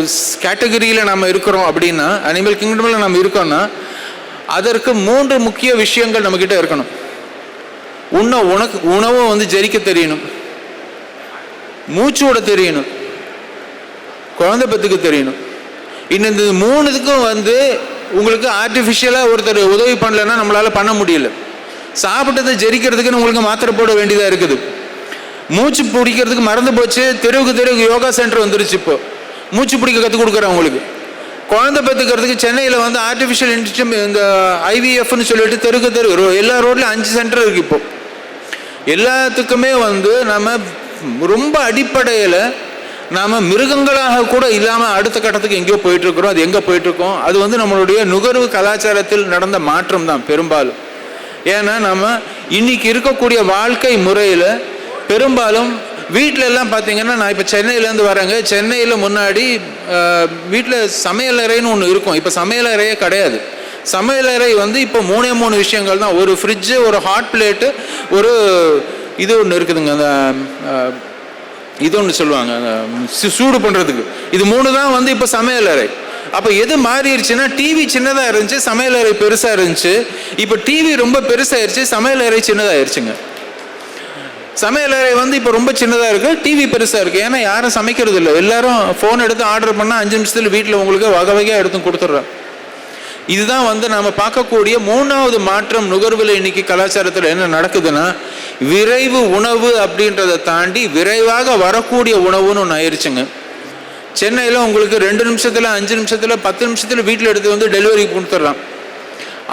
S5: கேட்டகரியில் நாம் இருக்கிறோம் அப்படின்னா, அனிமல் கிங்டமில் நம்ம இருக்கோம்னா அதற்கு 3 முக்கிய விஷயங்கள் நம்மக்கிட்ட இருக்கணும். உணவும் ஜெரிக்க தெரியணும், மூச்சு விட தெரியணும், குழந்தை பத்துக்கு தெரியணும். இன்னும் இந்த 3த்துக்கும் உங்களுக்கு ஆர்டிஃபிஷியலாக ஒருத்தர் உதவி பண்ணலைன்னா நம்மளால பண்ண முடியல. சாப்பிட்டதை ஜெரிக்கிறதுக்குன்னு உங்களுக்கு மாத்திரை போட வேண்டியதாக இருக்குது. மூச்சு பிடிக்கிறதுக்கு மறந்து போச்சு, தெருவுக்கு யோகா சென்டர் வந்துருச்சு. இப்போ மூச்சு பிடிக்க கற்றுக் கொடுக்குறேன் உங்களுக்கு. குழந்தை பெற்றுக்கிறதுக்கு சென்னையில் ஆர்டிஃபிஷியல் இந்த IVFன்னு சொல்லிட்டு தெரு எல்லா ரோட்லையும் 5 சென்டர் இருக்குது. இப்போ எல்லாத்துக்குமே நம்ம ரொம்ப அடிப்படையில் நாம் மிருகங்களாக கூட இல்லாமல் அடுத்த கட்டத்துக்கு எங்கேயோ போயிட்டுருக்குறோம். அது எங்கே போயிட்டுருக்கோம்? அது நம்மளுடைய நுகர்வு கலாச்சாரத்தில் நடந்த மாற்றம் தான் பெரும்பாலும். ஏன்னா நம்ம இன்னைக்கு இருக்கக்கூடிய வாழ்க்கை முறையில் பெரும்பாலும் வீட்டில எல்லாம் பார்த்தீங்கன்னா, நான் இப்போ சென்னையிலேருந்து வரேங்க. சென்னையில் முன்னாடி வீட்டில் சமையலறைன்னு ஒன்று இருக்கும். இப்போ சமையலறையே கிடையாது. சமையலறை இப்போ 3 விஷயங்கள் தான். ஒரு ஃப்ரிட்ஜு, ஒரு ஹாட் பிளேட்டு, ஒரு இது ஒன்று இருக்குதுங்க, அந்த இது ஒன்று சொல்லுவாங்க சூடு பண்ணுறதுக்கு. இது 3 தான் இப்போ சமையலறை. அப்போ எது மாறிடுச்சுன்னா, டிவி சின்னதாக இருந்துச்சு, சமையலறை பெருசாக இருந்துச்சு. இப்போ டிவி ரொம்ப பெருசாகிடுச்சு, சமையலறை சின்னதாகிடுச்சுங்க. சமையலறை இப்போ ரொம்ப சின்னதாக இருக்குது, டிவி பெருசாக இருக்குது. ஏன்னா யாரும் சமைக்கிறது இல்லை. எல்லாரும் ஃபோன் எடுத்து ஆர்டர் பண்ணால் 5 நிமிஷத்தில் வீட்டில் உங்களுக்கு வகை வகையாக எடுத்து கொடுத்துட்றோம். இதுதான் நம்ம பார்க்கக்கூடிய 3வது மாற்றம் நுகர்வில். இன்னைக்கு கலாச்சாரத்தில் என்ன நடக்குதுன்னா, விரைவு உணவு அப்படின்றத தாண்டி விரைவாக வரக்கூடிய உணவுன்னு ஒன்று ஆயிடுச்சுங்க. சென்னையில் உங்களுக்கு 2 நிமிஷத்தில், 5 நிமிஷத்தில், 10 நிமிஷத்தில் வீட்டில் எடுத்து டெலிவரி கொடுத்துட்றான்.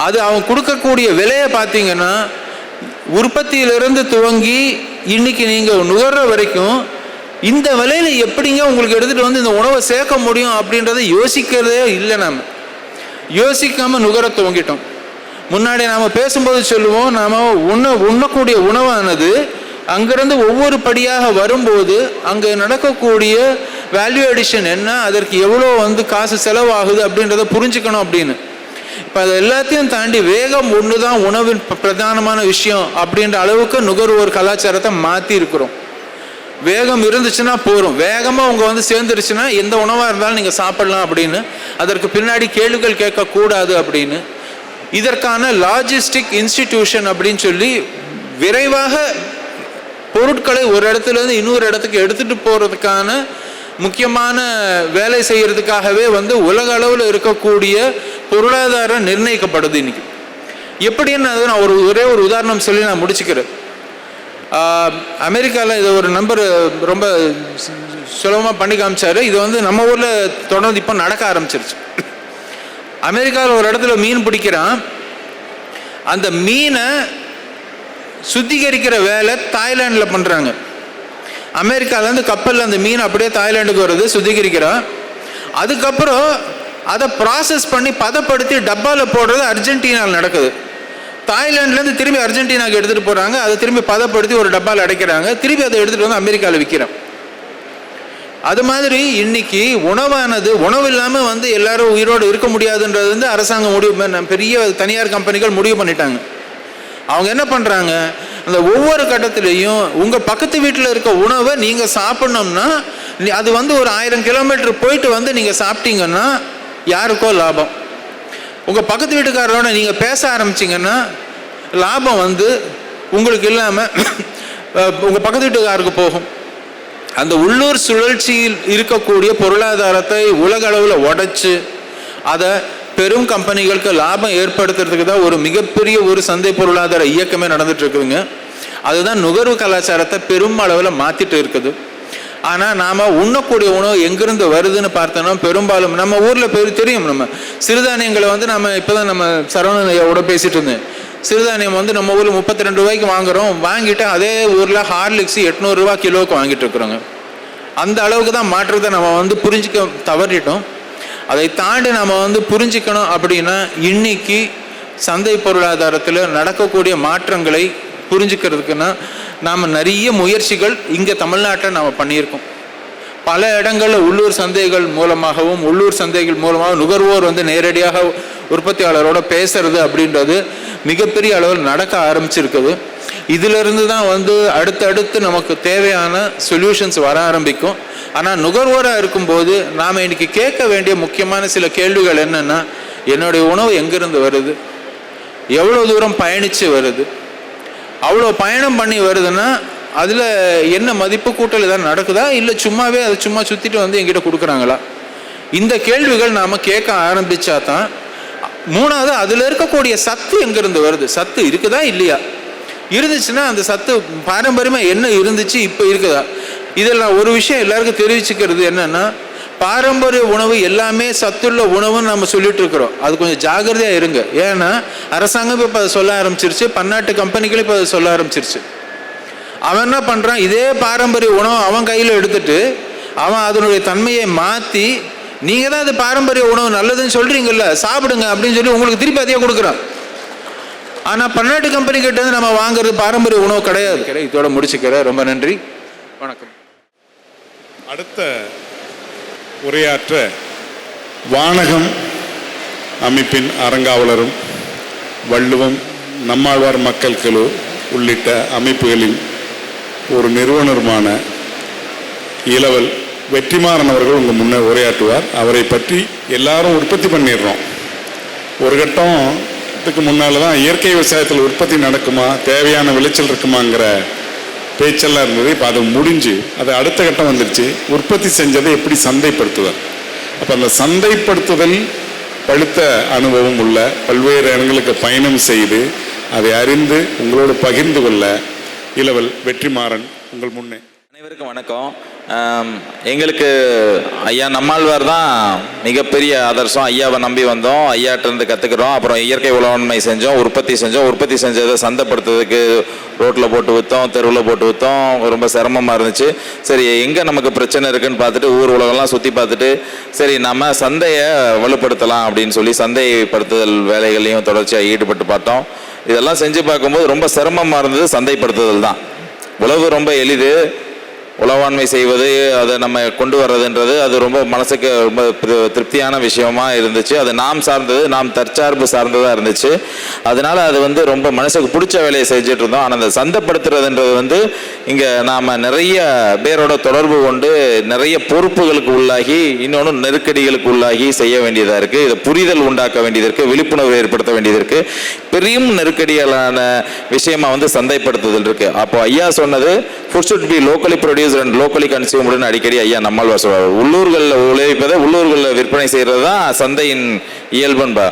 S5: அது அவன் கொடுக்கக்கூடிய விலையை பார்த்தீங்கன்னா, உற்பத்தியிலிருந்து துவங்கி இன்னைக்கு நீங்கள் நுகர்ற வரைக்கும் இந்த விலையில எப்படிங்க உங்களுக்கு எடுத்துகிட்டு இந்த உணவை சேர்க்க முடியும் அப்படின்றத யோசிக்கிறதே இல்லை. நாம் யோசிக்காமல் நுகர துவங்கிட்டோம். முன்னாடி நாம் பேசும்போது சொல்லுவோம், நாம் உண்ணக்கூடிய உணவானது அங்கிருந்து ஒவ்வொரு படியாக வரும்போது அங்கே நடக்கக்கூடிய வேல்யூ அடிஷன் என்ன, அதற்கு எவ்வளோ காசு செலவாகுது அப்படின்றத புரிஞ்சுக்கணும் அப்படின்னு. இப்போ அது எல்லாத்தையும் தாண்டி வேகம் ஒன்று தான் உணவின் பிரதானமான விஷயம் அப்படின்ற அளவுக்கு நுகர்வோர் கலாச்சாரத்தை மாற்றி இருக்கிறோம். வேகம் இருந்துச்சுன்னா போகிறோம், வேகமாக அவங்க வந்து சேர்ந்துருச்சுன்னா எந்த உணவாக இருந்தாலும் நீங்கள் சாப்பிடலாம் அப்படின்னு. அதற்கு பின்னாடி கேள்விகள் கேட்கக்கூடாது அப்படின்னு. இதற்கான லாஜிஸ்டிக் இன்ஸ்டிடியூஷன் அப்படின்னு சொல்லி விரைவாக பொருட்களை ஒரு இடத்துலேருந்து இன்னொரு இடத்துக்கு எடுத்துகிட்டு போகிறதுக்கான முக்கியமான வேலை செய்கிறதுக்காகவே வந்து உலக அளவில் இருக்கக்கூடிய பொருளாதாரம் நிர்ணயிக்கப்படுது இன்னைக்கு. எப்படின்னு நான் ஒரே ஒரு உதாரணம் சொல்லி நான் முடிச்சுக்கிறேன். அமெரிக்காவில் இதை ஒரு நம்பர் ரொம்ப சுலபமாக பண்ணி காமிச்சார். இது வந்து நம்ம ஊரில் தொடர்ந்து இப்போ நடக்க ஆரம்பிச்சிருச்சு. அமெரிக்காவில் ஒரு இடத்துல மீன் பிடிக்கிறான். அந்த மீனை சுத்திகரிக்கிற வேலை தாய்லாண்டில் பண்ணுறாங்க. அமெரிக்காவிலேருந்து கப்பலில் அந்த மீன் அப்படியே தாய்லாண்டுக்கு வருது, சுத்திகரிக்கிறான். அதுக்கப்புறம் அதை ப்ராசஸ் பண்ணி பதப்படுத்தி டப்பாவில் போடுறது அர்ஜென்டினாவில் நடக்குது. தாய்லாண்ட்லேருந்து திரும்பி அர்ஜென்டினாவுக்கு எடுத்துகிட்டு போகிறாங்க. அதை திரும்பி பதப்படுத்தி ஒரு டப்பாவில் அடைக்கிறாங்க. திரும்பி அதை எடுத்துகிட்டு வந்து அமெரிக்காவில் விற்கிறோம். அது மாதிரி இன்னைக்கு உணவு இல்லாமல் வந்து எல்லாரும் உயிரோடு இருக்க முடியாதுன்றது வந்து அரசாங்கம் பெரிய தனியார் கம்பெனிகள் முடிவு பண்ணிட்டாங்க. அவங்க என்ன பண்ணுறாங்க, அந்த ஒவ்வொரு கட்டத்திலையும் உங்கள் பக்கத்து வீட்டில் இருக்க உணவை நீங்கள் சாப்பிட்ணும்னா அது வந்து ஒரு 1000 கிலோமீட்டர் போயிட்டு வந்து நீங்கள் சாப்பிட்டீங்கன்னா யாருக்கோ லாபம். உங்கள் பக்கத்து வீட்டுக்காரரோட நீங்கள் பேச ஆரம்பிச்சிங்கன்னா லாபம் வந்து உங்களுக்கு இல்லாமல் உங்கள் பக்கத்து வீட்டுக்காருக்கு போகும். அந்த உள்ளூர் சுழற்சியில் இருக்கக்கூடிய பொருளாதாரத்தை உலக அளவில் உடைச்சு அதை பெரும் கம்பெனிகளுக்கு லாபம் ஏற்படுத்துறதுக்கு தான் ஒரு மிகப்பெரிய ஒரு சந்தை பொருளாதார இயக்கமே நடந்துட்டு இருக்குதுங்க. அதுதான் நுகர்வு கலாச்சாரத்தை பெரும் அளவில் மாற்றிட்டு இருக்குது. ஆனால் நாம் உண்ணக்கூடிய உணவு எங்கிருந்து வருதுன்னு பார்த்தோன்னா பெரும்பாலும் நம்ம ஊரில் தெரியும். நம்ம சிறுதானியங்களை வந்து நம்ம இப்போ தான் நம்ம சரவணனோட பேசிகிட்டு இருந்தேன். சிறுதானியம் வந்து நம்ம ஊரில் 32 ரூபாய்க்கு வாங்குகிறோம். வாங்கிட்டு அதே ஊரில் ஹார்லிக்ஸ் 800 ரூபா கிலோவுக்கு வாங்கிட்டு இருக்கிறோங்க. அந்த அளவுக்கு தான் மாற்றத்தை நம்ம வந்து புரிஞ்சிக்க தவறிட்டோம். அதை தாண்டி நம்ம வந்து புரிஞ்சிக்கணும் அப்படின்னா இன்னைக்கு சந்தை பொருளாதாரத்தில் நடக்கக்கூடிய மாற்றங்களை புரிஞ்சுக்கிறதுக்குன்னா நாம் நிறைய முயற்சிகள் இங்கே தமிழ்நாட்டில் நாம் பண்ணியிருக்கோம். பல இடங்களில் உள்ளூர் சந்தைகள் மூலமாகவும் நுகர்வோர் வந்து நேரடியாக உற்பத்தியாளரோட பேசுறது அப்படின்றது மிகப்பெரிய அளவில் நடக்க ஆரம்பிச்சிருக்குது. இதிலிருந்து தான் வந்து அடுத்தடுத்து நமக்கு தேவையான சொல்யூஷன்ஸ் வர ஆரம்பிக்கும். ஆனால் நுகர்வோராக இருக்கும்போது நாம் இன்னைக்கு கேட்க வேண்டிய முக்கியமான சில கேள்விகள் என்னென்னா, என்னுடைய உணவு எங்கேருந்து வருது, எவ்வளோ தூரம் பயணித்து வருது, அவ்வளோ பயணம் பண்ணி வருதுன்னா அதில் என்ன மதிப்பு கூட்டல் ஏதாவது நடக்குதா, இல்லை சும்மாவே அதை சும்மா சுற்றிட்டு வந்து எங்கிட்ட கொடுக்குறாங்களா? இந்த கேள்விகள் நாம் கேட்க ஆரம்பித்தா தான். மூணாவது, அதில் இருக்கக்கூடிய சத்து எங்கேருந்து வருது, சத்து இருக்குதா இல்லையா, இருந்துச்சுன்னா அந்த சத்து பாரம்பரியமாக என்ன இருந்துச்சு இப்போ இருக்குதா. இதெல்லாம் ஒரு விஷயம் எல்லாருக்கும் தெரிவிச்சுக்கிறது என்னென்னா, பாரம்பரிய உணவு எல்லாமே சத்துள்ள உணவுன்னு நம்ம சொல்லிட்டு இருக்கிறோம். அது கொஞ்சம் ஜாகிரதையாக இருங்க. ஏன்னா அரசாங்கம் இப்போ அதை சொல்ல ஆரம்பிச்சிருச்சு, பன்னாட்டு கம்பெனிகளும் இப்போ அதை சொல்ல ஆரம்பிச்சிருச்சு. அவன் என்ன பண்ணுறான், இதே பாரம்பரிய உணவு அவன் கையில் எடுத்துட்டு அவன் அதனுடைய தன்மையை மாற்றி, நீங்கள் தான் அது பாரம்பரிய உணவு நல்லதுன்னு சொல்கிறீங்கல்ல, சாப்பிடுங்க அப்படின்னு சொல்லி உங்களுக்கு திருப்பி அதையே கொடுக்குறான். ஆனால் பன்னாட்டு கம்பெனி கிட்ட வந்து நம்ம வாங்குறது பாரம்பரிய உணவு கிடையாது. இதோட முடிச்சுக்கிறேன். ரொம்ப நன்றி, வணக்கம்.
S6: அடுத்த உரையாற்ற வானகம் அமைப்பின் அரங்காவலரும் வள்ளுவம் நம்மாழ்வார் மக்கள் குழு உள்ளிட்ட அமைப்புகளின் ஒரு நிறுவனருமான இளவல் வெற்றிமாறன் அவர்கள் உங்கள் முன்னே உரையாற்றுவார். அவரை பற்றி எல்லாரும் உற்பத்தி பண்ணிடுறோம். ஒரு கட்டத்துக்கு முன்னால் தான் இயற்கை விவசாயத்தில் உற்பத்தி நடக்குமா, தேவையான விளைச்சல் இருக்குமாங்கிற பேச்செல்லாம் இருந்தது. இப்போ அது முடிஞ்சு அது அடுத்த கட்டம் வந்துடுச்சு. உற்பத்தி செஞ்சதை எப்படி சந்தைப்படுத்துவார். அப்போ அந்த சந்தைப்படுத்துதல் பழுத்த அனுபவம் உள்ள பல்வேறு இடங்களுக்கு பயணம் செய்து அதை அறிந்து உங்களோடு பகிர்ந்து கொள்ள இளவல் வெற்றிமாறன் உங்கள் முன்னே.
S7: அனைவருக்கும் வணக்கம். எங்களுக்கு ஐயா நம்மாழ்வார் தான் மிகப்பெரிய ஆதர்சம். ஐயாவை நம்பி வந்தோம், ஐயாட்டிருந்து கற்றுக்குறோம். அப்புறம் இயற்கை உழவன்மை செஞ்சோம், உற்பத்தி செஞ்சதை சந்தைப்படுத்துறதுக்கு ரோட்டில் போட்டு விற்றோம், தெருவில் போட்டு விற்றோம். ரொம்ப சிரமமாக இருந்துச்சு. சரி, எங்கே நமக்கு பிரச்சனை இருக்குன்னு பார்த்துட்டு ஊர் உலகம்லாம் சுற்றி பார்த்துட்டு சரி நம்ம சந்தையை வலுப்படுத்தலாம் அப்படின்னு சொல்லி சந்தைப்படுத்துதல் வேலைகளையும் தொடர்ச்சியாக ஈடுபட்டு பார்த்தோம். இதெல்லாம் செஞ்சு பார்க்கும்போது ரொம்ப சிரமமாக இருந்தது சந்தைப்படுத்துதல் தான். உழவு ரொம்ப எளிது, உளவாண்மை செய்வது, அதை நம்ம கொண்டு வர்றதுன்றது அது ரொம்ப மனசுக்கு ரொம்ப திருப்தியான விஷயமா இருந்துச்சு. அது நாம் சார்ந்தது, நாம் தற்சார்பு சார்ந்ததாக இருந்துச்சு. அதனால அது வந்து ரொம்ப மனசுக்கு பிடிச்ச வேலையை செஞ்சுட்டு இருந்தோம். ஆனால் அந்த சந்தைப்படுத்துறதுன்றது வந்து இங்கே நாம் நிறைய பேரோட தொடர்பு கொண்டு நிறைய பொறுப்புகளுக்கு உள்ளாகி இன்னொன்று நெருக்கடிகளுக்கு உள்ளாகி செய்ய வேண்டியதாக இருக்குது. இதை புரிதல் உண்டாக்க வேண்டியது இருக்குது, விழிப்புணர்வு ஏற்படுத்த வேண்டியது இருக்குது. பெரிய நெருக்கடிகளான விஷயமா வந்து சந்தைப்படுத்துதல் இருக்குது. அப்போ ஐயா சொன்னது food should be locally produced and locally கன்சியூம்டுன்னு அடிக்கடி ஐயா நம்மாழ்வார் சொல்வார். உள்ளூர்களில் விளைவிப்பதை உள்ளூர்களில் விற்பனை செய்கிறது தான் சந்தையின் இயல்புன்பா.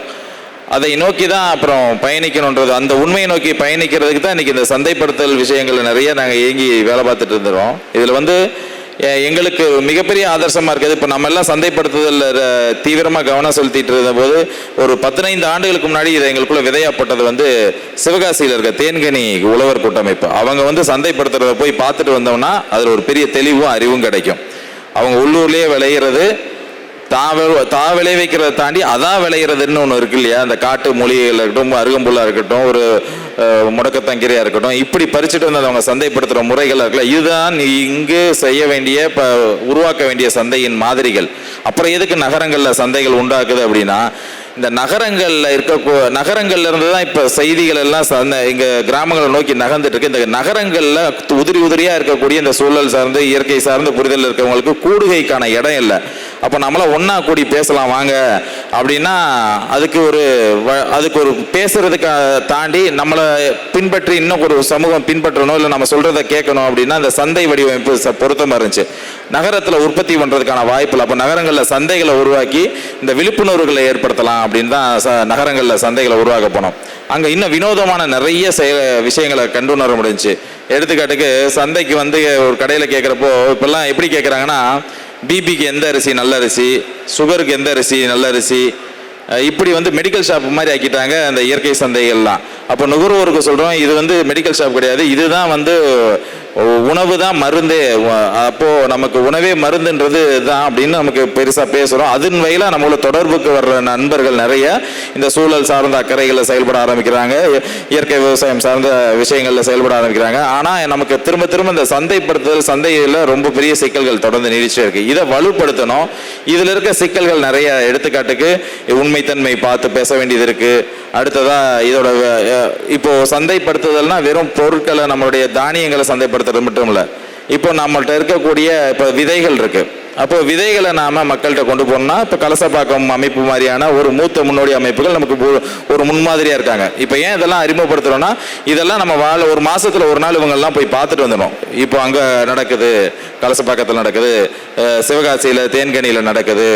S7: அதை நோக்கி தான் அப்புறம் பயணிக்கணுன்றது, அந்த உண்மையை நோக்கி பயணிக்கிறதுக்கு தான் இன்றைக்கி இந்த சந்தைப்படுத்தல் விஷயங்கள் நிறைய நாங்கள் இயங்கி வேலை பார்த்துட்டு இருந்துறோம். இதில் வந்து எங்களுக்கு மிகப்பெரிய ஆதர்சமாக இருக்குது. இப்போ நம்ம எல்லாம் சந்தைப்படுத்துதலில் தீவிரமாக கவனம் செலுத்திட்டு இருந்தபோது ஒரு 15 ஆண்டுகளுக்கு முன்னாடி இதை எங்களுக்குள்ள விதையாப்பட்டது வந்து சிவகாசியில் இருக்க தேன்கனி உழவர் கூட்டமைப்பு. அவங்க வந்து சந்தைப்படுத்துறத போய் பார்த்துட்டு வந்தோம்னா அதில் ஒரு பெரிய தெளிவும் அறிவும் கிடைக்கும். அவங்க உள்ளூர்லேயே விளையிறது, தான் விளைவிக்கிறத தாண்டி அதான் விளையிறதுன்னு ஒன்று இருக்கு இல்லையா, அந்த காட்டு மூலிகைகள் இருக்கட்டும், அருகம்புல்லாக இருக்கட்டும், ஒரு முடக்கத்தங்கிரியாக இருக்கட்டும், இப்படி பறிச்சுட்டு வந்து அவங்க சந்தைப்படுத்துகிற முறைகள் இருக்குல்ல, இதுதான் இங்கு செய்ய வேண்டிய உருவாக்க வேண்டிய சந்தையின் மாதிரிகள். அப்புறம் எதுக்கு நகரங்களில் சந்தைகள் உண்டாக்குது அப்படின்னா, இந்த நகரங்கள்ல இருந்து தான் இப்போ செய்திகள் எல்லாம் இங்கே கிராமங்களை நோக்கி நகர்ந்துட்டு இருக்கு. இந்த நகரங்களில் உதிரியாக இருக்கக்கூடிய இந்த சூழல் சார்ந்து இயற்கை சார்ந்து புரிதல் இருக்கிறவங்களுக்கு கூடுகைக்கான இடம் இல்லை. அப்போ நம்மளாம் ஒன்றா கூடி பேசலாம் வாங்க அப்படின்னா அதுக்கு ஒரு பேசுறதுக்கு தாண்டி நம்மளை பின்பற்றி இன்னும் ஒரு சமூகம் பின்பற்றணும், இல்லை நம்ம சொல்றதை கேட்கணும் அப்படின்னா அந்த சந்தை வடிவமைப்பு பொருத்தமாக இருந்துச்சு. நகரத்தில் உற்பத்தி பண்ணுறதுக்கான வாய்ப்பு இல்லை. அப்போ நகரங்களில் சந்தைகளை உருவாக்கி இந்த விழிப்புணர்வுகளை ஏற்படுத்தலாம் அப்படின்னு தான் நகரங்களில் சந்தைகளை உருவாக்க போனோம். அங்கே இன்னும் வினோதமான நிறைய விஷயங்களை கண்டுணர முடிஞ்சுச்சு. எடுத்துக்காட்டுக்கு சந்தைக்கு வந்து ஒரு கடையில் கேட்குறப்போ இப்போல்லாம் எப்படி கேட்குறாங்கன்னா, பிபிக்கு எந்த அரிசி நல்ல அரிசி, சுகருக்கு எந்த அரிசி நல்ல அரிசி, இப்படி வந்து மெடிக்கல் ஷாப் மாதிரி ஆக்கிட்டாங்க அந்த இயற்கை சந்தைகள்லாம். அப்போ நுகர்வோருக்கு சொல்கிறோம், இது வந்து மெடிக்கல் ஷாப் கிடையாது, இதுதான் வந்து உணவு தான் மருந்தே. அப்போது நமக்கு உணவே மருந்துன்றது தான் அப்படின்னு நமக்கு பெருசாக பேசுகிறோம். அதன் வகையில் நம்மளோட தொடர்புக்கு வர்ற நண்பர்கள் நிறைய இந்த சூழல் சார்ந்த அக்கறைகளில் செயல்பட ஆரம்பிக்கிறாங்க, இயற்கை விவசாயம் சார்ந்த விஷயங்களில் செயல்பட ஆரம்பிக்கிறாங்க. ஆனால் நமக்கு திரும்ப திரும்ப இந்த சந்தைப்படுத்துதல், சந்தையில் ரொம்ப பெரிய சிக்கல்கள் தொடர்ந்து நீடிச்சே இருக்குது. இதை வலுப்படுத்தணும். இதில் இருக்க சிக்கல்கள் நிறைய. எடுத்துக்காட்டுக்கு உண்மைத்தன்மை பார்த்து பேச வேண்டியது இருக்குது. அடுத்ததாக இதோட இப்போ சந்தைப்படுத்துதல்னா வெறும் பொருட்களை, நம்மளுடைய தானியங்களை சந்தைப்படுத்துறது மட்டும் இல்லை. இப்போ நம்மள்கிட்ட இருக்கக்கூடிய இப்போ விதைகள் இருக்கு. அப்போ விதைகளை நாம மக்கள்கிட்ட கொண்டு போனோம்னா, இப்போ கலசப்பாக்கம் அமைப்பு மாதிரியான ஒரு மூத்த முன்னோடி அமைப்புகள் நமக்கு ஒரு முன்மாதிரியா இருக்காங்க. இப்போ ஏன் இதெல்லாம் அறிமுகப்படுத்துறோம்னா, இதெல்லாம் நம்ம ஒரு மாசத்துல ஒரு நாள் இவங்கெல்லாம் போய் பார்த்துட்டு வந்துடும். இப்போ அங்கே நடக்குது, கலசப்பாக்கத்தில் நடக்குது, சிவகாசியில் தேன்கனியில் நடக்குது.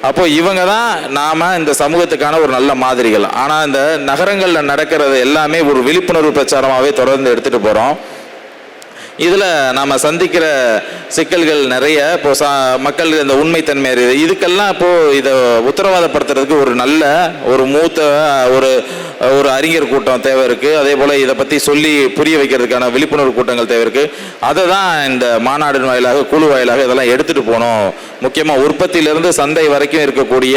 S7: அப்போ இவங்க தான் நாம இந்த சமூகத்துக்கான ஒரு நல்ல மாதிரிகள். ஆனால் இந்த நகரங்களில் நடக்கிறது எல்லாமே ஒரு விழிப்புணர்வு பிரச்சாரமாகவே தொடர்ந்து எடுத்துட்டு போகிறோம். இதில் நாம் சந்திக்கிற சிக்கல்கள் நிறைய. இப்போ மக்கள் இந்த உண்மைத்தன்மை இதுக்கெல்லாம் இப்போது இதை உத்தரவாதப்படுத்துறதுக்கு ஒரு நல்ல ஒரு மூத்த ஒரு அறிஞர் கூட்டம் தேவை இருக்குது. அதே போல் இதை பற்றி சொல்லி புரிய வைக்கிறதுக்கான விழிப்புணர்வு கூட்டங்கள் தேவை இருக்குது. அதை தான் இந்த மாநாடு வாயிலாக, குழு வாயிலாக இதெல்லாம் எடுத்துகிட்டு போகணும். முக்கியமாக உற்பத்தியிலிருந்து சந்தை வரைக்கும் இருக்கக்கூடிய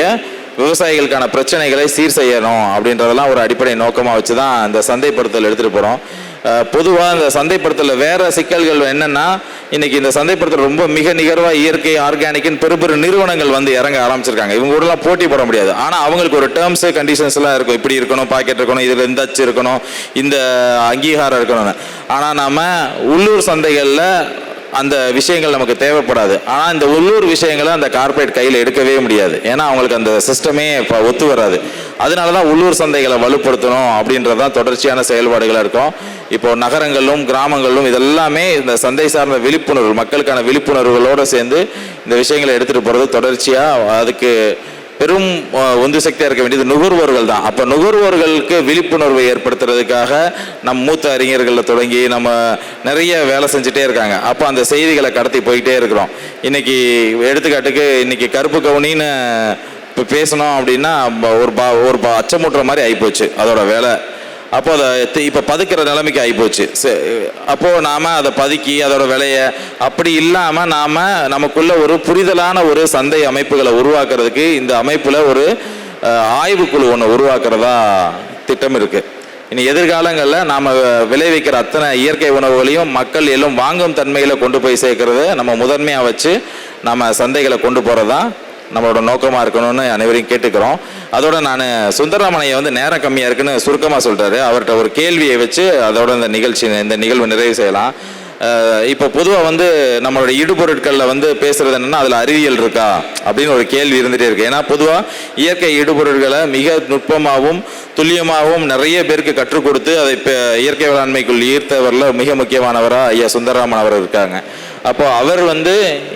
S7: விவசாயிகளுக்கான பிரச்சனைகளை சீர் செய்யணும் அப்படின்றதெல்லாம் ஒரு அடிப்படை நோக்கமாக வச்சு தான் இந்த சந்தைப்படுத்தல் எடுத்துகிட்டு போகிறோம். பொதுவாக இந்த சந்தைப்படுத்தல வேற சிக்கல்கள் என்னன்னா, இன்னைக்கு இந்த சந்தைப்படுத்தல் ரொம்ப மிக நிகழ்வாக இயற்கை ஆர்கானிக்னு பெரு நிறுவனங்கள் வந்து இறங்க ஆரம்பிச்சிருக்காங்க. இவங்க கூடலாம் போட்டி போட முடியாது. ஆனால் அவங்களுக்கு ஒரு டேர்ம்ஸ் கண்டிஷன்ஸ் எல்லாம் இருக்கும். இப்படி இருக்கணும், பாக்கெட் இருக்கணும், இதில் இந்த அச்சு இருக்கணும், இந்த அங்கீகாரம் இருக்கணும்னு. ஆனால் நாம உள்ளூர் சந்தைகளில் அந்த விஷயங்கள் நமக்கு தேவைப்படாது. ஆனால் இந்த உள்ளூர் விஷயங்களை அந்த கார்பரேட் கையில் எடுக்கவே முடியாது. ஏன்னா அவங்களுக்கு அந்த சிஸ்டமே இப்போ ஒத்து வராது. அதனால தான் உள்ளூர் சந்தைகளை வலுப்படுத்தணும் அப்படின்றதான் தொடர்ச்சியான செயல்பாடுகளாக இருக்கும். இப்போ நகரங்களிலும் கிராமங்களிலும் இதெல்லாமே இந்த சந்தை சார்ந்த விழிப்புணர்வு, மக்களுக்கான விழிப்புணர்வுகளோடு சேர்ந்து இந்த விஷயங்களை எடுத்துகிட்டு போகிறது தொடர்ச்சியாக. அதுக்கு பெரும் உந்து சக்தியாக இருக்க வேண்டியது நுகர்வோர்கள் தான். அப்போ நுகர்வோர்களுக்கு விழிப்புணர்வை ஏற்படுத்துறதுக்காக நம் மூத்த அறிஞர்களில் தொடங்கி நம்ம நிறைய வேலை செஞ்சுட்டே இருக்காங்க. அப்போ அந்த செய்திகளை கடத்தி போயிட்டே இருக்கிறோம். இன்னைக்கு எடுத்துக்காட்டுக்கு இன்னைக்கு கருப்பு கவுனின்னு இப்போ பேசணும் அப்படின்னா ஒரு அச்சமூட்டுற மாதிரி ஆகிப்போச்சு அதோட வேலை. அப்போ அதை இப்போ பதுக்கிற நிலைமைக்கு ஆகிப்போச்சு. அப்போது நாம் அதை பதுக்கி அதோட விலையை அப்படி இல்லாமல் நமக்குள்ள ஒரு புரிதலான ஒரு சந்தை அமைப்புகளை உருவாக்குறதுக்கு இந்த அமைப்பில் ஒரு ஆய்வுக்குழு ஒன்று உருவாக்குறதா திட்டம் இருக்குது. இனி எதிர்காலங்களில் நாம் விளைவிக்கிற அத்தனை இயற்கை உணவுகளையும் மக்கள் எல்லாம் வாங்கும் தன்மையில் கொண்டு போய் சேர்க்கறத நம்ம முதன்மையாக வச்சு நம்ம சந்தைகளை கொண்டு போகிறதான் நம்மளோட நோக்கமாக இருக்கணும்னு அனைவரையும் கேட்டுக்கிறோம். அதோட நான் சுந்தரராமனையை வந்து நேரம் கம்மியாக இருக்குன்னு சுருக்கமாக சொல்கிறாரு. அவர்கிட்ட ஒரு கேள்வியை வச்சு அதோட இந்த நிகழ்வு நிறைவு செய்யலாம். இப்போ பொதுவாக வந்து நம்மளோட இடுபொருட்களில் வந்து பேசுகிறது என்னென்னா அதில் அறிவியல் இருக்கா அப்படின்னு ஒரு கேள்வி இருந்துகிட்டே இருக்குது. ஏன்னா பொதுவாக இயற்கை இடுபொருட்களை மிக நுட்பமாகவும் துல்லியமாகவும் நிறைய பேருக்கு கற்றுக் கொடுத்து அதை இப்போ இயற்கை வேளாண்மைக்குள் ஈர்த்தவரில் மிக முக்கியமானவராக ஐயா சுந்தரராமன் அவர் இருக்காங்க. அப்போ அவர் வந்து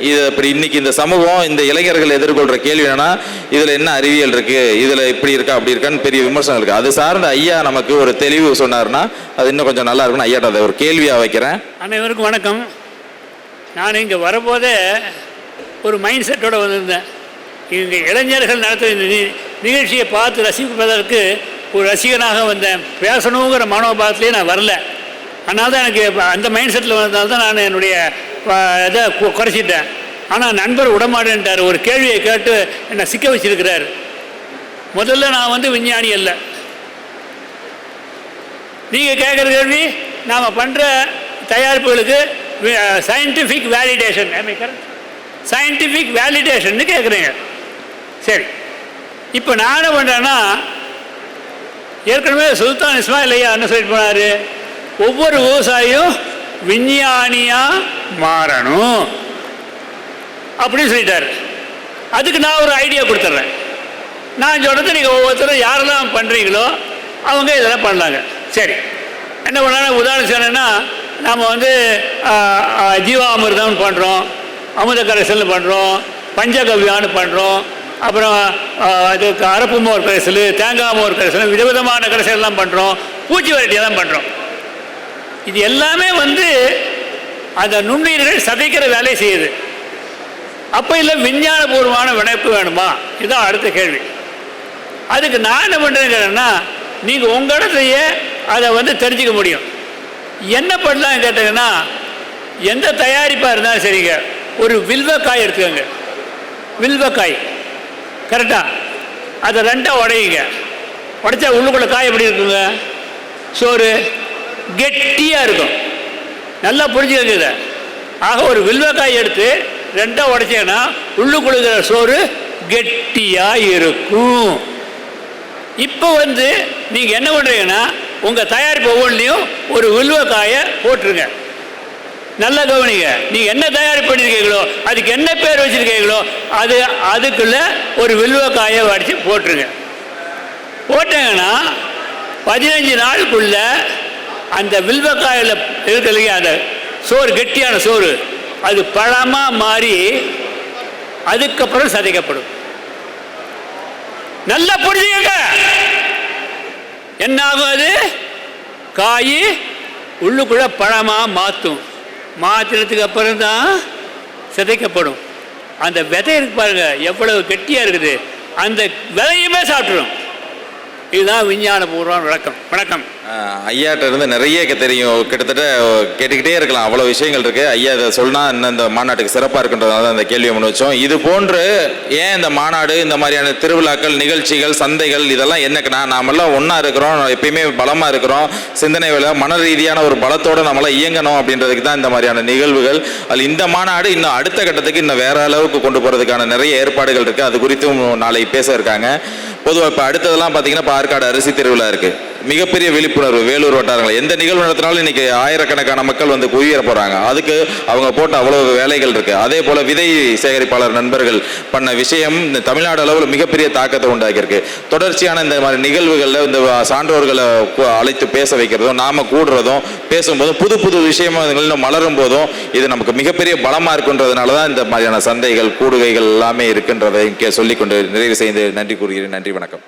S7: இது இப்படி இன்னைக்கு இந்த சமூகம் இந்த இளைஞர்கள் எதிர்கொள்கிற கேள்வி என்னன்னா இதில் என்ன அறிவியல் இருக்குது, இதில் இப்படி இருக்கா அப்படி இருக்கான்னு பெரிய விமர்சனம் இருக்குது. அது சார்ந்த ஐயா நமக்கு ஒரு தெளிவு சொன்னார்னா அது இன்னும் கொஞ்சம் நல்லா இருக்குன்னு ஐயாட்ட அதை ஒரு கேள்வியாக வைக்கிறேன்.
S1: அனைவருக்கும் வணக்கம். நான் இங்கே வரும்போதே ஒரு மைண்ட் செட்டோடு வந்திருந்தேன். இங்கே இளைஞர்கள் நடத்துகிற இந்த நிகழ்ச்சியை பார்த்து ரசிப்பதற்கு ஒரு ரசிகனாக வந்தேன். பேசணுங்கிற மனோபாவத்திலே நான் வரல. அதனால தான் எனக்கு அந்த மைண்ட் செட்டில் வந்ததால் தான் நான் என்னுடைய இதை குறைச்சிட்டேன். ஆனால் நண்பர் விடமாட்டேன்ட்டார். ஒரு கேள்வியை கேட்டு என்னை சிக்க வச்சிருக்கிறார். முதல்ல நான் வந்து விஞ்ஞானி அல்ல. நீங்கள் கேட்குற கேள்வி நாம் பண்ணுற தயாரிப்புகளுக்கு சயின்டிஃபிக் வேலிடேஷன், சயின்டிஃபிக் வேலிடேஷன்னு கேட்குறீங்க. சரி, இப்போ நான் என்ன பண்ணுறேன்னா, ஏற்கனவே சுல்தான் இஸ்மாயில் ஐயா என்ன சொல்லிட்டு போனார், ஒவ்வொரு விவசாயியும் விஞ்ஞானியாக மாறணும் அப்படின்னு சொல்லிட்டாரு. அதுக்கு நான் ஒரு ஐடியா கொடுத்துட்றேன். நான் சொல்கிறது நீங்கள் ஒவ்வொருத்தரும் யாரெல்லாம் பண்ணுறீங்களோ அவங்க இதெல்லாம் பண்ணலாங்க. சரி, என்ன பண்ணாலும் உதாரணம் சொன்னேன்னா, நாம் வந்து ஜீவாமிர்தம்னு பண்ணுறோம், அமுத கரைசல்னு பண்ணுறோம், பஞ்சகவ்யான்னு பண்ணுறோம், அப்புறம் அதுக்கு அரப்பு மோர் கரைசல், தேங்காய் மோர் கரைசல், விதவிதமான கரைசல்லாம் பண்ணுறோம், பூச்சி வெரைட்டியாக தான் பண்ணுறோம். இது எல்லாமே வந்து அந்த நுண்ணுயிர்கள் சதைக்கிற வேலையை செய்யுது. அப்போ இல்லை விஞ்ஞானபூர்வமான வினைப்பு வேணுமா? இதுதான் அடுத்த கேள்வி. அதுக்கு நான் என்ன பண்ணுறேன்னா, நீங்கள் உங்கள் இடத்துலையே அதை வந்து தெரிஞ்சுக்க முடியும். என்ன பண்ணலாம் கேட்டீங்கன்னா, எந்த தயாரிப்பாக இருந்தாலும் சரிங்க, ஒரு வில்வக்காய் எடுத்துக்கோங்க. வில்வக்காய் கரெக்டாக அதை ரெண்டாக உடையுங்க. உடைச்சா உள்ளுக்குள்ள காய் எப்படி இருக்குங்க? சோறு கெட்டியாக இருக்கும். நல்லா புரிஞ்சுக்கங்க. ஆக ஒரு வில்வக்காய் எடுத்து ரெண்டாக உடைச்சேன்னா உள்ளுக்குள்ள சோறு கெட்டியாக இருக்கும். இப்போ வந்து நீங்கள் என்ன பண்ணுறீங்கன்னா, உங்கள் தயாரிப்பு ஒவ்வொன்றிலையும் ஒரு வில்வக்காயை போட்டுருங்க. நல்லா கவனிங்க. நீங்கள் என்ன தயாரிப்பு பண்ணியிருக்கீங்களோ அதுக்கு என்ன பேர் வச்சுருக்கீங்களோ அதுக்குள்ளே ஒரு வில்வக்காயை வடித்து போட்டுருங்க. போட்டாங்கன்னா 15 நாளுக்குள்ள அந்த வில்வக்காயில் இருக்கிறதுக்கு அந்த சோறு கெட்டியான சோறு அது பழமாக மாறி அதுக்கப்புறம் சதைக்கப்படும். நல்லா புரிஞ்சுக்க. என்ன ஆகும்? அது காய் உள்ளுக்குள்ள பழமாக மாற்றினதுக்கு அப்புறம் தான் சிதைக்கப்படும். அந்த விதை இருக்கு பாருங்க, எவ்வளவு கெட்டியாக இருக்குது, அந்த விதையுமே சாப்பிட்றோம். இதுதான் விஞ்ஞானபூர்வம் வழக்கம். வணக்கம்.
S7: ஐயாட்ட இருந்து நிறைய தெரியும். கிட்டத்தட்ட கேட்டுக்கிட்டே இருக்கலாம், அவ்வளோ விஷயங்கள் இருக்குது. ஐயா இதை சொன்னால் இன்னும் இந்த மாநாட்டுக்கு சிறப்பாக இருக்குன்றதுனால தான் இந்த கேள்வியை முன் வச்சோம். இது போன்று ஏன் இந்த மாநாடு, இந்த மாதிரியான திருவிழாக்கள், நிகழ்ச்சிகள், சந்தைகள் இதெல்லாம் என்னக்குன்னா, நாமெல்லாம் ஒன்றா இருக்கிறோம், எப்பயுமே பலமாக இருக்கிறோம், சிந்தனை வேலை மன ரீதியான ஒரு பலத்தோடு நம்மளாம் இயங்கணும் அப்படின்றதுக்கு தான் இந்த மாதிரியான நிகழ்வுகள். அதில் இந்த மாநாடு இன்னும் அடுத்த கட்டத்துக்கு இன்னும் வேற அளவுக்கு கொண்டு போகிறதுக்கான நிறைய ஏற்பாடுகள் இருக்குது. அது குறித்தும் நாளைக்கு பேச இருக்காங்க. பொதுவாக இப்போ அடுத்ததெல்லாம் பார்த்தீங்கன்னா, ஆற்காடு அரிசி திருவிழா இருக்குது. மிகப்பெரிய விழிப்புணர்வு வேலூர் வட்டாரங்கள் எந்த நிகழ்வு நடத்தினாலும் இன்னைக்கு ஆயிரக்கணக்கான மக்கள் வந்து குவியற போகிறாங்க. அதுக்கு அவங்க போட்ட அவ்வளோ வேலைகள் இருக்குது. அதே போல் விதை சேகரிப்பாளர் நண்பர்கள் பண்ண விஷயம் இந்த தமிழ்நாடு அளவில் மிகப்பெரிய தாக்கத்தை உண்டாக்கியிருக்கு. தொடர்ச்சியான இந்த மாதிரி நிகழ்வுகளில் இந்த சான்றோர்களை அழைத்து பேச வைக்கிறதும், நாம் கூடுறதும், பேசும்போதும், புது புது விஷயமா இன்னும் மலரும் போதும் இது நமக்கு மிகப்பெரிய பலமாக இருக்குன்றதுனால தான் இந்த மாதிரியான சந்தைகள், கூடுகைகள் எல்லாமே இருக்குன்றதை சொல்லிக்கொண்டு நிறைவு செய்து நன்றி கூறுகிறேன். நன்றி, வணக்கம்.